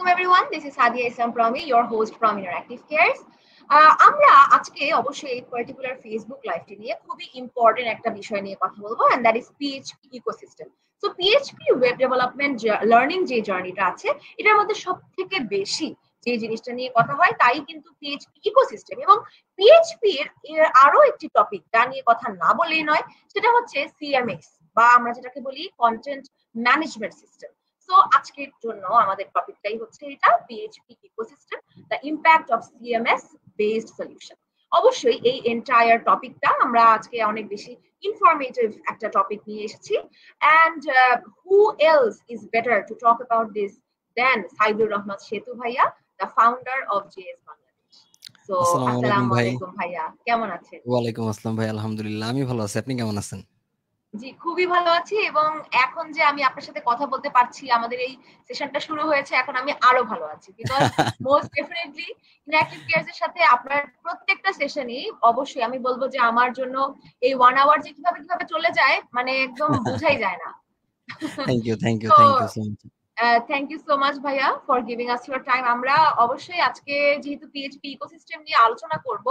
Assalamualaikum everyone. This is Hadia Islam Promi, your host from Interactive Cares. আমরা আজকে অবশ্যই এই পার্টিকুলার ফেসবুক লাইভটি নিয়ে খুবই ইম্পর্টেন্ট একটা বিষয় নিয়ে কথা বলবো, and that is PHP ecosystem. So PHP web development learning যে জার্নিটা আছে, এটার মধ্যে সবথেকে বেশি যে জিনিসটা নিয়ে কথা হয় তাই কিন্তু PHP ইকোসিস্টেম। এবং PHP এর আরো একটি টপিক যা নিয়ে কথা না বললেই নয়, সেটা হচ্ছে CMS বা আমরা যেটাকে বলি কন্টেন্ট ম্যানেজমেন্ট সিস্টেম। সো আজকের জন্য আমাদের টপিকটাই হচ্ছে এটা, PHP ecosystem, the impact of CMS based solution. অবশ্যই এই এন্টায়ার টপিকটা আমরা আজকে অনেক বেশি ইনফরমেটিভ একটা টপিক নিয়ে এসেছি, and who else is better to talk about this than Saidur Rahman সেতু ভাইয়া, the founder of JS Bangladesh. So আসসালামু আলাইকুম ভাইয়া, কেমন আছেন? ওয়ালাইকুম আসসালাম ভাই, আলহামদুলিল্লাহ আমি ভালো আছি, আপনি কেমন আছেন? জি খুবই ভালো আছি, এবং এখন যে আমি আপনার সাথে কথা বলতে পারছি, আমাদের এই সেশনটা শুরু হয়েছে, এখন আমি আরো ভালো আছি, because most definitely interactive cares এর সাথে আপনার প্রত্যেকটা সেশনই অবশ্যই আমি বলবো যে আমার জন্য এই 1 আওয়ার যে কিভাবে চলে যায়, মানে একদম বোঝাই যায় না। Thank you so much. Thank you so much ভাইয়া for giving us your time. আমরা অবশ্যই আজকে যেহেতু PHP ইকোসিস্টেম নিয়ে আলোচনা করব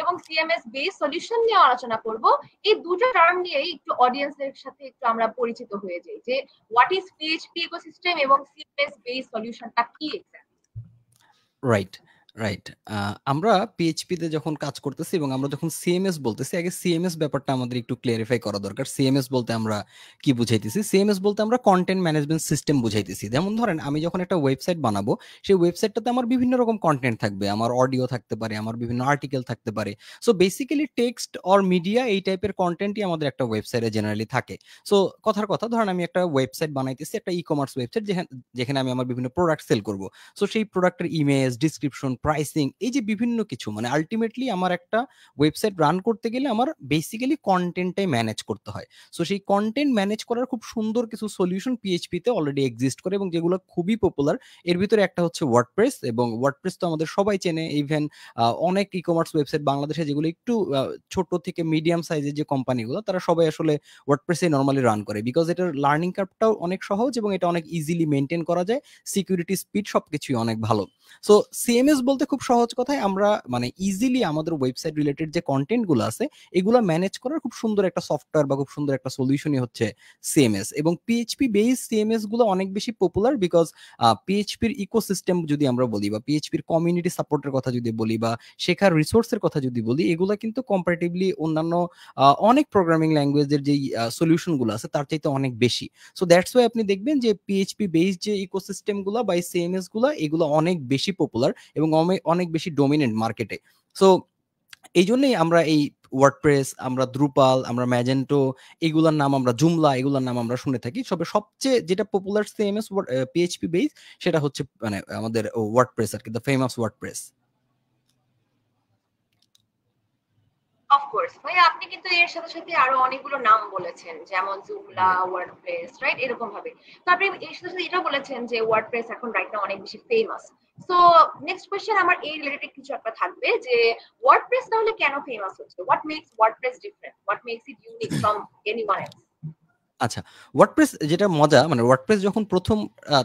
এবং CMS বেস সলিউশন নিয়ে আলোচনা করব, এই দুটো টার্ম নিয়েই একটু অডিয়েন্সের সাথে একটু আমরা পরিচিত হয়ে যাই যে হোয়াট ইজ PHP ইকোসিস্টেম এবং CMS বেস সলিউশনটা কি এক্স্যাক্টলি। রাইট রাইট আমরা পিএইচপি তে যখন কাজ করতেছি এবং আমরা যখন সিএমএস বলতেছি, আগে সিএমএস ব্যাপারটা আমাদের একটু ক্লিয়ারিফাই করা দরকার। সিএমএস বলতে আমরা কি বুঝাইতেছি? সিএমএস বলতে আমরা কন্টেন্ট ম্যানেজমেন্ট সিস্টেম বুঝাইতেছি। যেমন ধরেন আমি যখন একটা ওয়েবসাইট বানাবো, সেই ওয়েবসাইটটাতে আমার বিভিন্ন রকম কন্টেন্ট থাকবে, আমার অডিও থাকতে পারে, আমার বিভিন্ন আর্টিকেল থাকতে পারে। So basically text or media এই টাইপের কন্টেন্টই আমাদের একটা ওয়েবসাইটে জেনারেলি থাকে। সো কথার কথা, ধরেন আমি একটা ওয়েবসাইট বানাইতেছি, একটা ই কমার্স ওয়েবসাইট, যেখানে আমি আমার বিভিন্ন প্রোডাক্ট সেল করবো। সো সেই প্রোডাক্টের ইমেজ, ডিসক্রিপশন, প্রাইসিং, এই যে বিভিন্ন কিছু, মানে আলটিমেটলি আমার একটা ওয়েবসাইট রান করতে গেলে আমার বেসিক্যালি কন্টেন্টটাই ম্যানেজ করতে হয়। সো সেই কন্টেন্ট ম্যানেজ করার খুব সুন্দর কিছু সলিউশন PHP তে অলরেডি এক্সিস্ট করে এবং যেগুলো খুবই পপুলার। এর ভিতরে একটা হচ্ছে ওয়ার্ডপ্রেস, এবং ওয়ার্ডপ্রেস তো আমাদের সবাই চেনে। ইভেন অনেক ই কমার্স ওয়েবসাইট বাংলাদেশে যেগুলো একটু ছোট থেকে মিডিয়াম সাইজের যে কোম্পানিগুলো, তারা সবাই আসলে ওয়ার্ডপ্রেসে নর্মালি রান করে, বিকজ এটার লার্নিং কার্ভটাও অনেক সহজ এবং এটা অনেক ইজিলি মেনটেন করা যায়, সিকিউরিটি, স্পিড সবকিছুই অনেক ভালো। সো সিএমএস বলতে খুব সহজ কথায় আমরা মানে ইজিলি আমাদের ওয়েবসাইট রিলেটেড যে কন্টেন্ট গুলো আছে এগুলো ম্যানেজ করার খুব সুন্দর একটা সফটওয়্যার বা খুব সুন্দর একটা সলিউশনই হচ্ছে সিএমএস। এবং পিএইচপি বেস সিএমএস গুলো অনেক বেশি পপুলার, বিকজ পিএইচপির ইকোসিস্টেম যদি আমরা বলি বা পিএইচপির কমিউনিটি সাপোর্টের কথা যদি বলি বা শেখার রিসোর্সের কথা যদি বলি, এগুলো কিন্তু কম্পারেটিভলি অন্যান্য অনেক প্রোগ্রামিং ল্যাঙ্গুয়েজের যে সলিউশন গুলো আছে তার চাইতে অনেক বেশি। সো দ্যাটস ওয়াই আপনি দেখবেন যে পিএইচপি বেস যে ইকোসিস্টেম গুলো বা সিএমএস গুলো, এগুলো অনেক বেশি পপুলার এবং অনেক বেশি ডমিনেন্ট মার্কেটে। সো এই জন্যই আমরা এই ওয়ার্ডপ্রেস, আমরা দ্রুপাল, আমরা ম্যাজেন্টো, এগুলার নাম আমরা জুমলা, এগুলার নাম আমরা শুনে থাকি। সবচেয়ে যেটা পপুলার সিএমএস পিএইচপি বেস, সেটা হচ্ছে মানে আমাদের ওয়ার্ডপ্রেস আর কি, দ্য ফেমাস ওয়ার্ডপ্রেস। অফকোর্স ভাইয়া, আপনি কিন্তু এর সাথে সাথে আরো অনেকগুলো নাম বলেছেন, যেমন জুমলা, ওয়ার্ডপ্রেস, রাইট, এরকম ভাবে। তো আপনি এর সাথে সাথে এটা বলেছেন যে ওয়ার্ডপ্রেস এখন রাইট নাও অনেক বেশি ফেমাস। সো নেক্সট কোশ্চেন আমার এই রিলেটেড কিছু একটা থাকবে যে ওয়ার্ডপ্রেস তাহলে কেন ফেমাস হচ্ছে? What makes WordPress different? What makes it unique from anyone else? আচ্ছা, ওয়ার্ডপ্রেস যেটা মজা, মানে ওয়ার্ডপ্রেস যখন প্রথম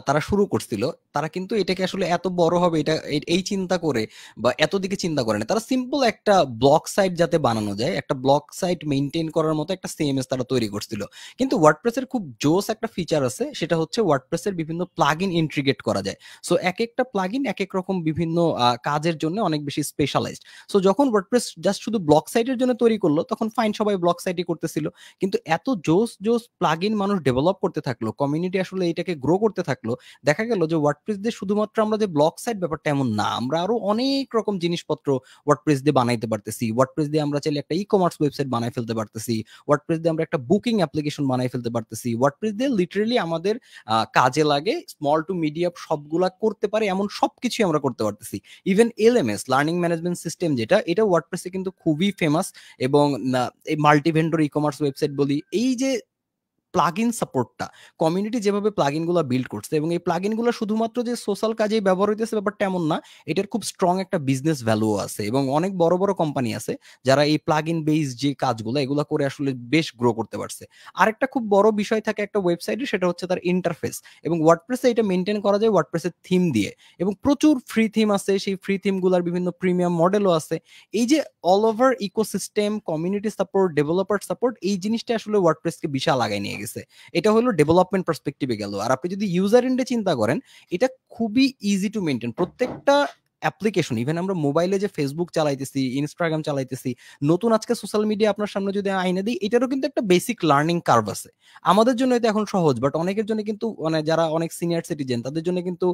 তারা শুরু করছিল, তারা কিন্তু এটাকে আসলে এত বড় হবে এটা এই চিন্তা করে বা এত দিকে চিন্তা করে না। তারা সিম্পল একটা ব্লক সাইট যাতে বানানো যায়, একটা ব্লক সাইট মেইনটেইন করার মতো একটা সিএমএস তারা তৈরি করছিল। কিন্তু ওয়ার্ডপ্রেসের খুব জোস একটা ফিচার আছে, সেটা হচ্ছে ওয়ার্ডপ্রেসের বিভিন্ন প্লাগইন ইন্টিগ্রেট করা যায়। সো এক একটা প্লাগইন এক এক রকম বিভিন্ন কাজের জন্য অনেক বেশি স্পেশালাইজড। সো যখন ওয়ার্ডপ্রেস জাস্ট শুধু ব্লক সাইটের জন্য তৈরি করলো, তখন ফাইন, সবাই ব্লক সাইটই করতেছিল। কিন্তু এত জোস প্লাগইন মানুষ ডেভেলপ করতে থাকলো, কমিউনিটি আসলে এটাকে গ্রো করতে থাকলো, দেখা গেল যে ওয়ার্ডপ্রেস দিয়ে শুধুমাত্র আমরা যে ব্লক সাইট ব্যাপারটা এমন না, আমরা আরো অনেক রকম জিনিসপত্র ওয়ার্ডপ্রেস দিয়ে বানাইতে পারতেছি। ওয়ার্ডপ্রেস দিয়ে আমরা চাইলে একটা ই কমার্স ওয়েবসাইট বানাই ফেলতে পারতেছি, ওয়ার্ডপ্রেস দিয়ে আমরা একটা বুকিং অ্যাপ্লিকেশন বানাই ফেলতে পারতেছি। ওয়ার্ডপ্রেস দিয়ে লিটারালি আমাদের কাজে লাগে, স্মল টু মিডিয়াম সবগুলা করতে পারে, এমন সবকিছু আমরা করতে পারতেছি। Even LMS, learning management system, এটা ওয়ার্ডপ্রেসে কিন্তু খুবই ফেমাস। এবং এই multi vendor e commerce website বলি, এই যে প্লাগইন সাপোর্টটা, কমিউনিটি যেভাবে প্লাগইনগুলো বিল্ড করছে, এবং এই প্লাগইনগুলো শুধুমাত্র যে সোশ্যাল কাজেই ব্যবহার হইতেছে ব্যাপারটা এমন না, এটার খুব স্ট্রং একটা বিজনেস ভ্যালুও আছে, এবং অনেক বড় বড় কোম্পানি আছে যারা এই প্লাগইন বেস যে কাজগুলো এগুলো করে আসলে বেশ গ্রো করতে পারছে। আরেকটা খুব বড় বিষয় থাকে একটা ওয়েবসাইটে, সেটা হচ্ছে তার ইন্টারফেস, এবং ওয়ার্ডপ্রেসে এটা মেনটেন করা যায় ওয়ার্ডপ্রেসের থিম দিয়ে, এবং প্রচুর ফ্রি থিম আছে, সেই ফ্রি থিমগুলোর বিভিন্ন প্রিমিয়াম মডেলও আছে। এই যে all over ecosystem, community support, developer support, এই জিনিসটা আসলে ওয়ার্ডপ্রেসকে বিশাল আগায় নিয়ে গেছে। এটা হলো ডেভেলপমেন্ট পার্সপেক্টিভে গেল। আর আপনি যদি ইউজার এন্ডে চিন্তা করেন, এটা খুবই ইজি টু মেনটেন। প্রত্যেকটা অ্যাপ্লিকেশন, ইভেন আমরা মোবাইলে যে ফেসবুক চালাইতেছি, ইনস্টাগ্রাম চালাইতেছি, নতুন আজকে সোশ্যাল মিডিয়া আপনার সামনে যদি আইনে দিই, এটারও কিন্তু একটা বেসিক লার্নিং কার্ভ আছে। আমাদের জন্য এটা এখন সহজ, বাট অনেকের জন্য কিন্তু, মানে যারা অনেক সিনিয়র সিটিজেন, তাদের জন্য কিন্তু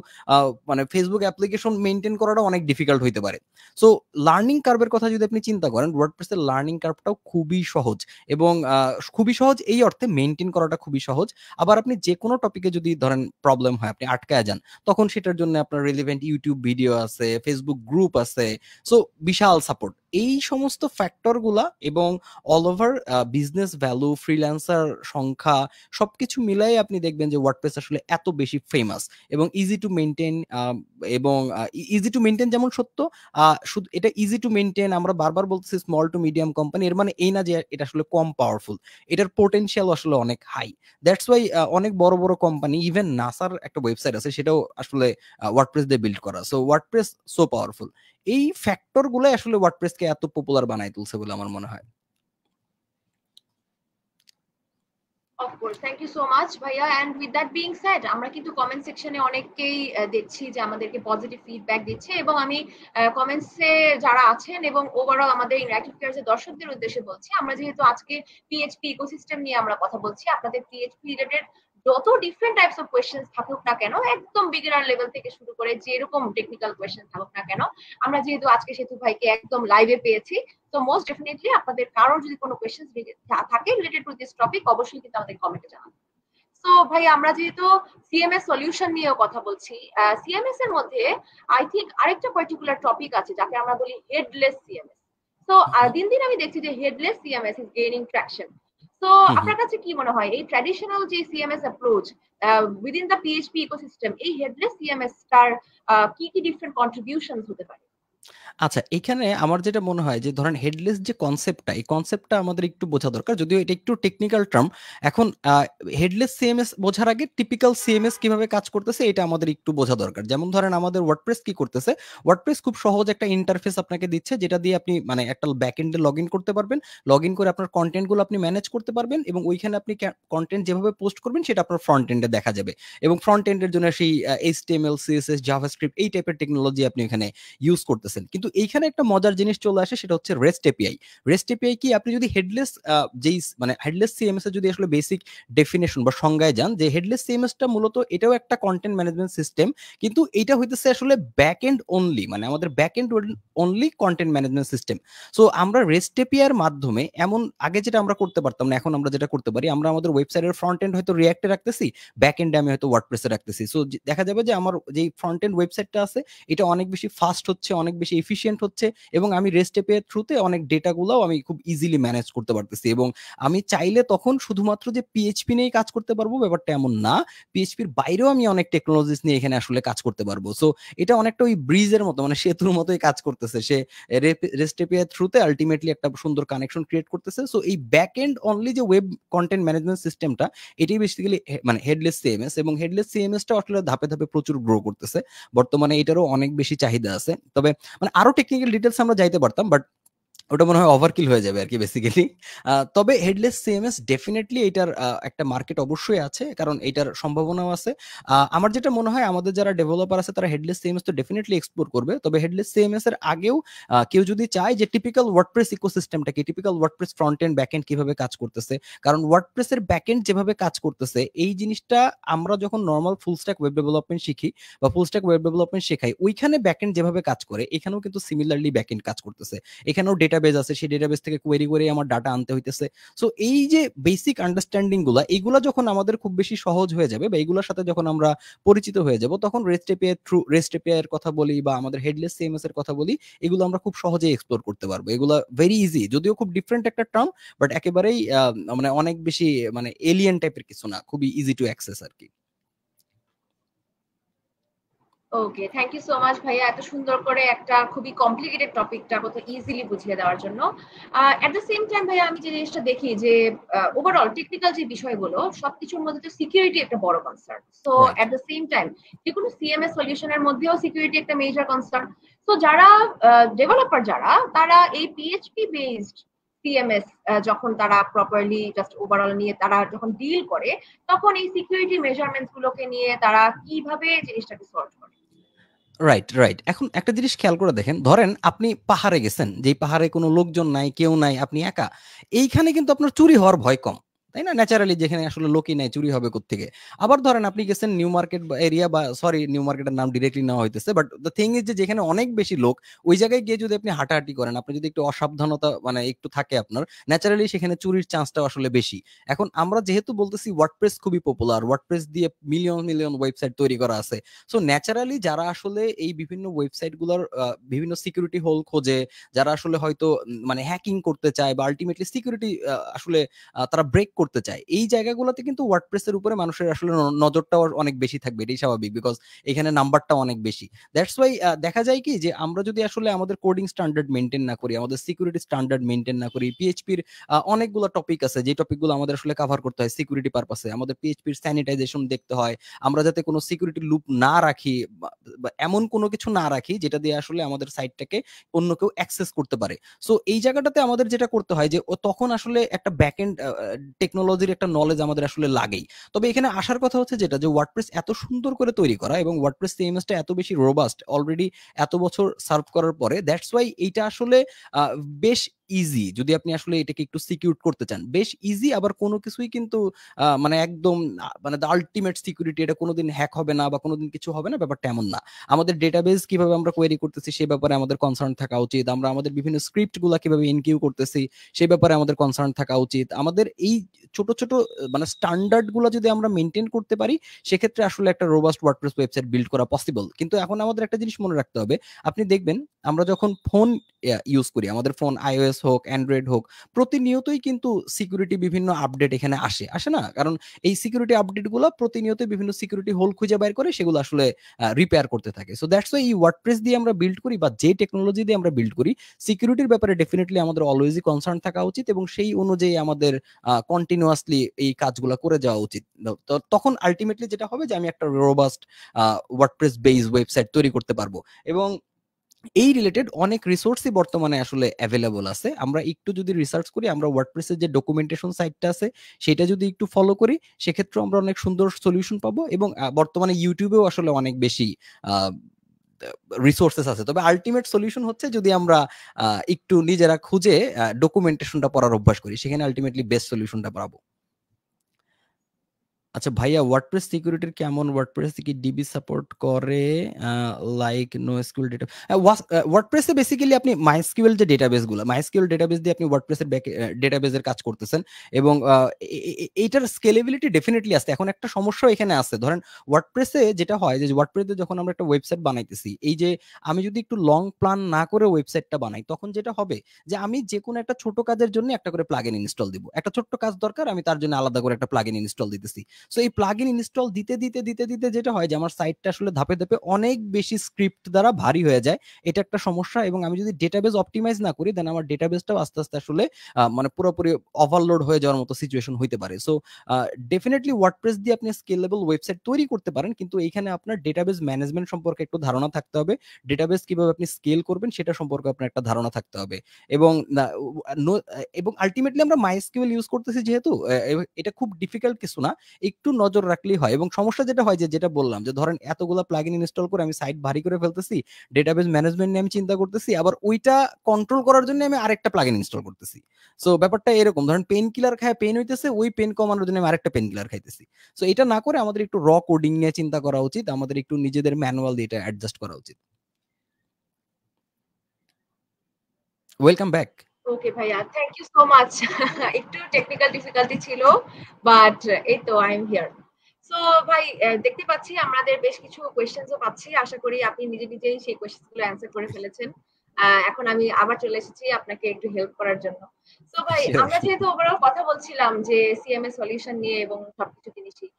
মানে ফেসবুক অ্যাপ্লিকেশন মেনটেন করাটা অনেক ডিফিকাল্ট হইতে পারে। সো লার্নিং কার্ভের কথা যদি আপনি চিন্তা করেন, ওয়ার্ডপ্রেসের লার্নিং কার্ভটাও খুবই সহজ, এবং খুবই সহজ এই অর্থে মেনটেন করাটা খুবই সহজ। আবার আপনি যে কোনো টপিকে যদি ধরেন প্রবলেম হয়, আপনি আটকায় যান, তখন সেটার জন্য আপনার রিলেভেন্ট ইউটিউব ভিডিও আছে, ফেসবুক গ্রুপ আছে, সো বিশাল সাপোর্ট। এই সমস্ত ফ্যাক্টর গুলা এবং all over business value, freelancer সংখ্যা, সবকিছু মিলাই আপনি দেখবেন যে ওয়ার্ডপ্রেস আসলে এত বেশি ফেমাস এবং ইজি টু মেনটেন। এবং ইজি টু মেনটেন যেমন সত্য, শুধু এটা ইজি টু মেনটেন, আমরা বারবার বলতেছি স্মল টু মিডিয়াম কোম্পানি, এর মানে এই না যে এটা আসলে কম পাওয়ারফুল, এটার পোটেনশিয়াল আসলে অনেক হাই। দ্যাটস ওয়াই অনেক বড় বড় কোম্পানি, ইভেন নাসার একটা ওয়েবসাইট আছে, সেটাও আসলে ওয়ার্ডপ্রেস দিয়ে বিল্ড করা। So WordPress so powerful. এই ফ্যাক্টর গুলাই আসলে ওয়ার্ডপ্রেসকে এত পপুলার বানাই তুলছে বলে আমার মনে হয়। Of course, thank you so much, ভাইয়া। And with that being said, আমরা কিন্তু কমেন্ট সেকশনে অনেককেই দেখছি যে আমাদেরকে পজিটিভ ফিডব্যাক দিচ্ছে, এবং আমি কমেন্টসে যারা আছেন এবং ওভারঅল আমাদের ইন্টারঅ্যাক্টিভ কেয়ারস দর্শকদের উদ্দেশ্যে বলছি, আমরা যেহেতু আজকে পিএইচপি ইকোসিস্টেম নিয়ে আমরা কথা বলছি, আপনাদের পিএইচপি রিলেটেড যত ডিফারেন্ট টাইপস অফ কোয়েশ্চেন্স থাকুক না কেন, একদম বিগিনার লেভেল থেকে শুরু করে যেরকম টেকনিক্যাল কোয়েশ্চেন থাকুক না কেন, আমরা যেহেতু আজকে সেতু ভাইকে একদম লাইভে পেয়েছি, তো মোস্ট ডেফিনেটলি আপনাদের কারোর যদি কোনো কোয়েশ্চেন থাকে রিলেটেড টু দিস টপিক, অবশ্যই কিন্তু আমাদের কমেন্টে জানাবেন। তো ভাই, আমরা যেহেতু সিএমএস সলিউশন নিয়েও কথা বলছি, সিএমএস এর মধ্যে আই থিঙ্ক আরেকটা পার্টিকুলার টপিক আছে যাকে আমরা বলি হেডলেস সিএমএস। তো দিন দিন আমি দেখছি যে headless CMS is gaining traction. তো আপনার কাছে কি মনে হয় এই ট্র্যাডিশনাল যে CMS approach within the PHP ecosystem, এই হেডলেস সিএমএস টার কি কি ডিফারেন্ট কন্ট্রিবিউশনস হতে পারে? আচ্ছা, এখানে আমার যেটা মনে হয় যে ধরেন হেডলেস যে কনসেপ্টটা, এই কনসেপ্টটা আমাদের একটু বোঝা দরকার, যদিও এটা একটু টেকনিক্যাল টার্ম। এখন হেডলেস সিএমএস বোঝার আগে টিপিক্যাল সিএমএস কিভাবে কাজ করতেছে এটা আমাদের একটু বোঝা দরকার। যেমন ধরেন আমাদের ওয়ার্ডপ্রেস কি করতেছে, ওয়ার্ডপ্রেস খুব সহজ একটা ইন্টারফেস আপনাকে দিচ্ছে, যেটা দিয়ে আপনি মানে একটা ব্যাকএন্ডে লগ ইন করতে পারবেন, লগ ইন করে আপনার কন্টেন্টগুলো আপনি ম্যানেজ করতে পারবেন, এবং ওইখানে আপনি কন্টেন্ট যেভাবে পোস্ট করবেন সেটা আপনার ফ্রন্ট এন্ডে দেখা যাবে, এবং ফ্রন্ট এন্ডের জন্য সেই এইচটিএমএল, সিএসএস, জাভাস্ক্রিপ্ট এই টাইপের টেকনোলজি আপনি এখানে ইউজ করতেছেন। কিন্তু এইখানে একটা মজার জিনিস চলে আসে, সেটা হচ্ছে রেস্ট এপিআই। রেস্ট এপিআই কি, আপনি যদি হেডলেস যেই মানে হেডলেস সিএমএস এর যদি আসলে বেসিক ডেফিনেশন বা সংজ্ঞায় যান, যে হেডলেস সিএমএসটা মূলত এটাও একটা কন্টেন্ট ম্যানেজমেন্ট সিস্টেম, কিন্তু এটা হইতেছে আসলে ব্যাক এন্ড অনলি, মানে আমাদের back end only content management system. So আমরা রেস্ট এপিআই এর মাধ্যমে, এমন আগে যেটা আমরা করতে পারতাম না, এখন আমরা যেটা করতে পারি, আমরা আমাদের ওয়েবসাইটের ফ্রন্ট এন্ড হয়তো রিঅ্যাক্টে রাখতেছি, ব্যাক এন্ডে আমি হয়তো ওয়ার্ডপ্রেসে রাখতেছি। সো দেখা যাবে যে আমার যেই ফ্রন্ট এন্ড ওয়েবসাইটটা আছে এটা অনেক বেশি ফাস্ট হচ্ছে, অনেক বেশি এফিশিয়েন্ট হচ্ছে, এবং আমি রেস্ট এপিআই এর থ্রুতে অনেক ডেটাগুলোও আমি খুব ইজিলি ম্যানেজ করতে পারতেছি। এবং আমি চাইলে তখন শুধুমাত্র যে পিএইচপি নিয়েই কাজ করতে পারবো ব্যাপারটা এমন না, পিএইচপির বাইরেও আমি অনেক টেকনোলজিস নিয়ে এখানে আসলে কাজ করতে পারবো। সো এটা অনেকটা ওই ব্রিজের মতো, মানে সেতুর মতোই কাজ করতেছে, সে রেস্ট এপিআই এর থ্রুতে আলটিমেটলি একটা সুন্দর কানেকশন ক্রিয়েট করতেছে। সো এই ব্যাক এন্ড অনলি যে ওয়েব কন্টেন্ট ম্যানেজমেন্ট সিস্টেমটা, এটাই বেসিক্যালি মানে হেডলেস সিএমএস, এবং হেডলেস সিএমএসটা আসলে ধাপে ধাপে প্রচুর গ্রো করতেছে। বর্তমানে এটারও অনেক বেশি চাহিদা আছে। তবে মানে আরো টেকনিক্যাল ডিটেলস আমরা যাইতে পারতাম, বাট ওটা মনে হয় ওভারকিল হয়ে যাবে আর কি বেসিক্যালি। তবে হেডলেস সিএমএস ডেফিনেটলি এটার একটা মার্কেট অবশ্যই আছে, কারণ এটার সম্ভাবনাও আছে। আমার যেটা মনে হয় আমাদের যারা ডেভেলপার আছে তারা হেডলেস সিএমএস তো ডেফিনেটলি এক্সপ্লোর করবে। তবে হেডলেস সিএমএস এর আগেও কেউ যদি চায় যে টিপিক্যাল ওয়ার্ডপ্রেস ইকোসিস্টেমটাকে, typical WordPress front end back end কিভাবে কাজ করতেছে, কারণ ওয়ার্ডপ্রেসের ব্যাক এন্ড যেভাবে কাজ করতেছে, এই জিনিসটা আমরা যখন normal full stack web development শিখি বা ফুল স্ট্যাক ওয়েব ডেভেলপমেন্ট শেখাই, ওইখানে ব্যাক এন্ড যেভাবে কাজ করে এখানেও কিন্তু সিমিলারলি ব্যাক এন্ড কাজ করতেছে। এখানেও ডেটাবেস আছে, সেই ডেটাবেস থেকে কোয়েরি করে আমার ডাটা আনতে হইতেছে। সো এই যে বেসিক আন্ডারস্ট্যান্ডিং গুলা, এগুলা যখন আমাদের খুব বেশি সহজ হয়ে যাবে বা এগুলোর সাথে যখন আমরা পরিচিত হয়ে যাব, তখন rest API through rest API এর কথা বলি বা আমাদের হেডলেস সিএমএস এর কথা বলি, এগুলো আমরা খুব সহজেই এক্সপ্লোর করতে পারবো। এগুলো ভেরি ইজি, যদিও খুব ডিফারেন্ট একটা টার্ম, বাট একেবারেই মানে অনেক বেশি মানে এলিয়েন টাইপের কিছু না, খুবই ইজি টু অ্যাক্সেস আর কি। ওকে, থ্যাংক ইউ সো মাচ ভাইয়া, এত সুন্দর করে একটা খুবই কমপ্লিকেটেড টপিকটা কত ইজিলি বুঝিয়ে দেওয়ার জন্য। এট দ্য সেম টাইম ভাইয়া, আমি যে জিনিসটা দেখি যে ওভারঅল টেকনিক্যাল যে বিষয়গুলো সবকিছুর মধ্যে তো সিকিউরিটি একটা বড় concern. So right at the same time যে কোনো সিএমএস সলিউশনের মধ্যেও সিকিউরিটি একটা মেজর কনসার্ন। তো যারা ডেভেলপার যারা, তারা এই পিএইচপি বেসড সিএমএস যখন তারা প্রপারলি জাস্ট ওভারঅল নিয়ে তারা যখন ডিল করে, তখন এই সিকিউরিটি মেজারমেন্টস গুলোকে নিয়ে তারা কিভাবে জিনিসটাকে সলভ করে? Right, right. এখন একটা জিনিস খেয়াল করে দেখেন, ধরেন আপনি পাহাড়ে গেছেন, যেই পাহাড়ে কোনো লোকজন নাই, কেউ নাই, আপনি একা। এইখানে কিন্তু আপনার চুরি হওয়ার ভয় কম। তাই না? ন্যাচারালি যেখানে আসলে লোকই নাই, চুরি হবে কোত্থেকে? আবার ধরেন আপনি গেছেন নিউ মার্কেট বা এরিয়া, বা সরি নিউ মার্কেটের নাম ডিরেক্টলি নেওয়া হইতেছে। বাট দ্য থিং ইজ যে যেখানে অনেক বেশি লোক, ওই জায়গায় গিয়ে যদি আপনি হাঁটাহাঁটি করেন, আপনি যদি একটু অসাবধানতা মানে একটু থাকে আপনার, ন্যাচারালি সেখানে চুরির চান্সটাও আসলে বেশি। এখন আমরা যেহেতু বলতেছি ওয়ার্ডপ্রেস খুবই পপুলার, ওয়ার্ডপ্রেস দিয়ে মিলিয়ন, মিলিয়ন ওয়েবসাইট তৈরি করা আছে। সো ন্যাচারালি যারা আসলে এই বিভিন্ন ওয়েবসাইট গুলোর বিভিন্ন সিকিউরিটি হোল খোঁজে, যারা আসলে হয়তো মানে হ্যাকিং করতে চায় বা আলটিমেটলি সিকিউরিটি আসলে তারা ব্রেক করতে চায়, এই জায়গাগুলোতে কিন্তু ওয়ার্ডপ্রেসের উপরে মানুষের আসলে নজরটাও অনেক বেশি থাকবে, এটাই স্বাভাবিক, বিকজ এখানে নাম্বারটা অনেক বেশি। দ্যাটস ওয়াই দেখা যায় কি যে আমরা যদি আসলে আমাদের কোডিং স্ট্যান্ডার্ড মেনটেন না করি, আমাদের সিকিউরিটি স্ট্যান্ডার্ড মেনটেন না করি, পিএইচপির অনেকগুলো টপিক আছে যে টপিকগুলো আমাদের আসলে কভার করতে হয় সিকিউরিটি পারপাসে, আমাদের পিএইচপির স্যানিটাইজেশন দেখতে হয়, আমরা যাতে কোনো সিকিউরিটি লুপ না রাখি বা এমন কোনো কিছু না রাখি যেটা দিয়ে আসলে আমাদের সাইটটাকে অন্য কেউ অ্যাক্সেস করতে পারে। সো এই জায়গাটাতে আমাদের যেটা করতে হয় যে ও তখন আসলে একটা ব্যাকএন্ড টেকনোলজির একটা নলেজ আমাদের আসলে লাগেই। তবে এখানে আসার কথা হচ্ছে যেটা, যে ওয়ার্ডপ্রেস এত সুন্দর করে তৈরি করা এবং ওয়ার্ডপ্রেস সিএমএসটা এত বেশি রোবাস্ট অলরেডি এত বছর সার্ভ করার পরে, দ্যাটস ওয়াই এইটা আসলে আহ, বেশ ইজি। যদি আপনি আসলে এটাকে একটু সিকিউর করতে চান, বেশ ইজি। আবার কোনো কিছুই কিন্তু মানে একদম মানে দ্য আলটিমেট সিকিউরিটি, এটা কোনোদিন হ্যাক হবে না বা কোনোদিন কিছু হবে না, ব্যাপারটা এমন না। আমাদের ডেটাবেস কিভাবে আমরা কোয়েরি করতেছি সে ব্যাপারে আমাদের কনসার্ন থাকা উচিত, আমরা আমাদের বিভিন্ন স্ক্রিপ্ট গুলা কিভাবে ইনকিউ করতেছি সেই ব্যাপারে আমাদের কনসার্ন থাকা উচিত। আমাদের এই ছোট ছোট মানে স্ট্যান্ডার্ড গুলা যদি আমরা মেনটেন করতে পারি, সেক্ষেত্রে আসলে একটা রোবাস্ট ওয়ার্ডপ্রেস ওয়েবসাইট বিল্ড করা পসিবল। কিন্তু এখন আমাদের একটা জিনিস মনে রাখতে হবে, আপনি দেখবেন আমরা যখন ফোন ইউজ করি, আমাদের ফোন আইওএস হোক অ্যান্ড্রয়েড হোক, প্রতিনিয়তই কিন্তু সিকিউরিটি বিভিন্ন আপডেট এখানে আসে আসে না? কারণ এই সিকিউরিটি আপডেট গুলো প্রতিনিয়ত বিভিন্ন সিকিউরিটি হোল খুঁজে বের করে সেগুলো আসলে রিপেয়ার করতে থাকে। সো দ্যাটস ওয়াই এই ওয়ার্ডপ্রেস দিয়ে আমরা বিল্ড করি বা যে টেকনোলজি দিয়ে আমরা বিল্ড করি, সিকিউরিটির ব্যাপারে ডেফিনেটলি আমাদের অলওয়েজই কনসার্ন থাকা উচিত এবং সেই অনুযায়ী আমাদের কন্টিনিউয়াসলি এই কাজগুলো করে যাওয়া উচিত। তো তখন আলটিমেটলি যেটা হবে যে আমি একটা রোবাস্ট ওয়ার্ডপ্রেস বেস ওয়েবসাইট তৈরি করতে পারবো। এবং এই রিলেটেড অনেক রিসোর্সই বর্তমানে আসলে অ্যাভেলেবল আছে। আমরা একটু যদি রিসার্চ করি, আমরা ওয়ার্ডপ্রেসের যে ডকুমেন্টেশন সাইটটা আছে সেটা যদি একটু ফলো করি, সেক্ষেত্রে আমরা অনেক সুন্দর সলিউশন পাবো। এবং বর্তমানে ইউটিউবেও আসলে অনেক বেশি রিসোর্সেস আছে। তবে আলটিমেট সলিউশন হচ্ছে যদি আমরা একটু নিজেরা খুঁজে ডকুমেন্টেশনটা পড়ার অভ্যাস করি, সেখানে আলটিমেটলি বেস্ট সলিউশনটা পাবো। আচ্ছা ভাইয়া, ওয়ার্ডপ্রেস সিকিউরিটির কেমন? ওয়ার্ডপ্রেস কি ডিবি সাপোর্ট করে? Like no SQL data? ওয়ার্ডপ্রেসে বেসিক্যালি আপনি মাইএসকিউএল যে ডেটাবেস গুলো, মাইএসকিউএল ডেটাবেস দিয়ে আপনি ওয়ার্ডপ্রেসের ডেটাবেসের কাজ করতেছেন এবং এইটার স্কেলেবিলিটি ডেফিনেটলি আছে। এখন একটা সমস্যা এখানে আছে, ধরেন ওয়ার্ডপ্রেসে যেটা হয় যে ওয়ার্ডপ্রেসে যখন আমরা একটা ওয়েবসাইট বানাইতেছি, এই যে আমি যদি একটু লং প্ল্যান না করে ওয়েবসাইটটা বানাই, তখন যেটা হবে যে আমি যে কোনো একটা ছোট কাজের জন্য একটা করে প্লাগইন ইনস্টল দিব। একটা ছোট্ট কাজ দরকার, আমি তার জন্য আলাদা করে একটা প্লাগইন ইনস্টল দিতেছি। সো এই প্লাগইন ইনস্টল দিতে দিতে দিতে দিতে যেটা হয় যে আমার সাইটটা আসলে ধাপে ধাপে অনেক বেশি স্ক্রিপ্ট দ্বারা ভারী হয়ে যায়। এটা একটা সমস্যা। এবং আমি যদি ডেটাবেস অপটিমাইজ না করি, দেন আমার ডেটাবেসটাও আস্তে আস্তে আসলে মানে পুরোপুরি ওভারলোড হয়ে যাওয়ার মতো সিচুয়েশন হইতে পারে। সো ডেফিনেটলি ওয়ার্ডপ্রেস দিয়ে আপনি স্কেলেবল ওয়েবসাইট তৈরি করতে পারেন, কিন্তু এইখানে আপনার ডেটাবেস ম্যানেজমেন্ট সম্পর্কে একটু ধারণা থাকতে হবে। ডেটাবেস কিভাবে আপনি স্কেল করবেন সেটা সম্পর্কে আপনার একটা ধারণা থাকতে হবে। এবং এবং আলটিমেটলি আমরা মাইএসকিউএল ইউজ করতেছি যেহেতু, এটা খুব ডিফিকাল্ট কিছু না, একটু নজর রাখলেই হয়। এবং সমস্যা যেটা হয় যে যেটা বললাম, যে ধরেন এতগুলা প্লাগইন ইনস্টল করে আমি সাইট ভারী করে ফেলতেছি, ডেটাবেস ম্যানেজমেন্ট নিয়ে আমি চিন্তা করতেছি, আবার ওইটা কন্ট্রোল করার জন্য আমি আরেকটা প্লাগইন ইনস্টল করতেছি। সো ব্যাপারটা এরকম, ধরেন পেন কিলার খায় পেন হইতেছে, ওই পেন কমানোর জন্য আমি আরেকটা পেন কিলার খাইতেছি। সো এটা না করে আমাদের একটু র কোডিং নিয়ে চিন্তা করা উচিত, আমাদের একটু নিজেদের ম্যানুয়াল দিয়ে এটা অ্যাডজাস্ট করা উচিত। Welcome back. ওকে ভাইয়া, থ্যাংক ইউ সো মাচ। একটু টেকনিক্যাল ডিফিকাল্টি ছিল, বাট এই তো আই এম হিয়ার। সো ভাই, দেখতে পাচ্ছি আমাদের বেশ কিছু কোয়েশ্চেনসও পাচ্ছি। আশা করি আপনি নিজে নিজেই সেই কোয়েশ্চেনগুলো অ্যান্সার করে ফেলেছেন। এখন আমি আবার চলে এসেছি আপনাকে একটু হেল্প করার জন্য। সো ভাই, শিওর। আমরা যেহেতু ওভারঅল কথা বলছিলাম যে সিএমএস সলিউশন নিয়ে এবং সবকিছু জিনিসই,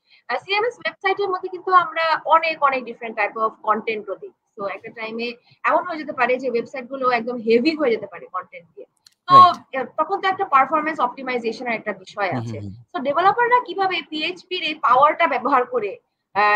সিএমএস ওয়েবসাইটের মধ্যে কিন্তু আমরা অনেক অনেক ডিফারেন্ট টাইপ অফ কন্টেন্ট দিই। তো একটা টাইমে এমন হয়ে যেতে পারে যে ওয়েবসাইট গুলো একদম হেভি হয়ে যেতে পারে কন্টেন্ট দিয়ে। তো রাইট। তখন তো একটা পারফরম্যান্স অপটিমাইজেশনের একটা বিষয় হুম, হুম, আছে। হুম। তো ডেভেলপাররা কিভাবে পিএইচপির এই পাওয়ারটা ব্যবহার করে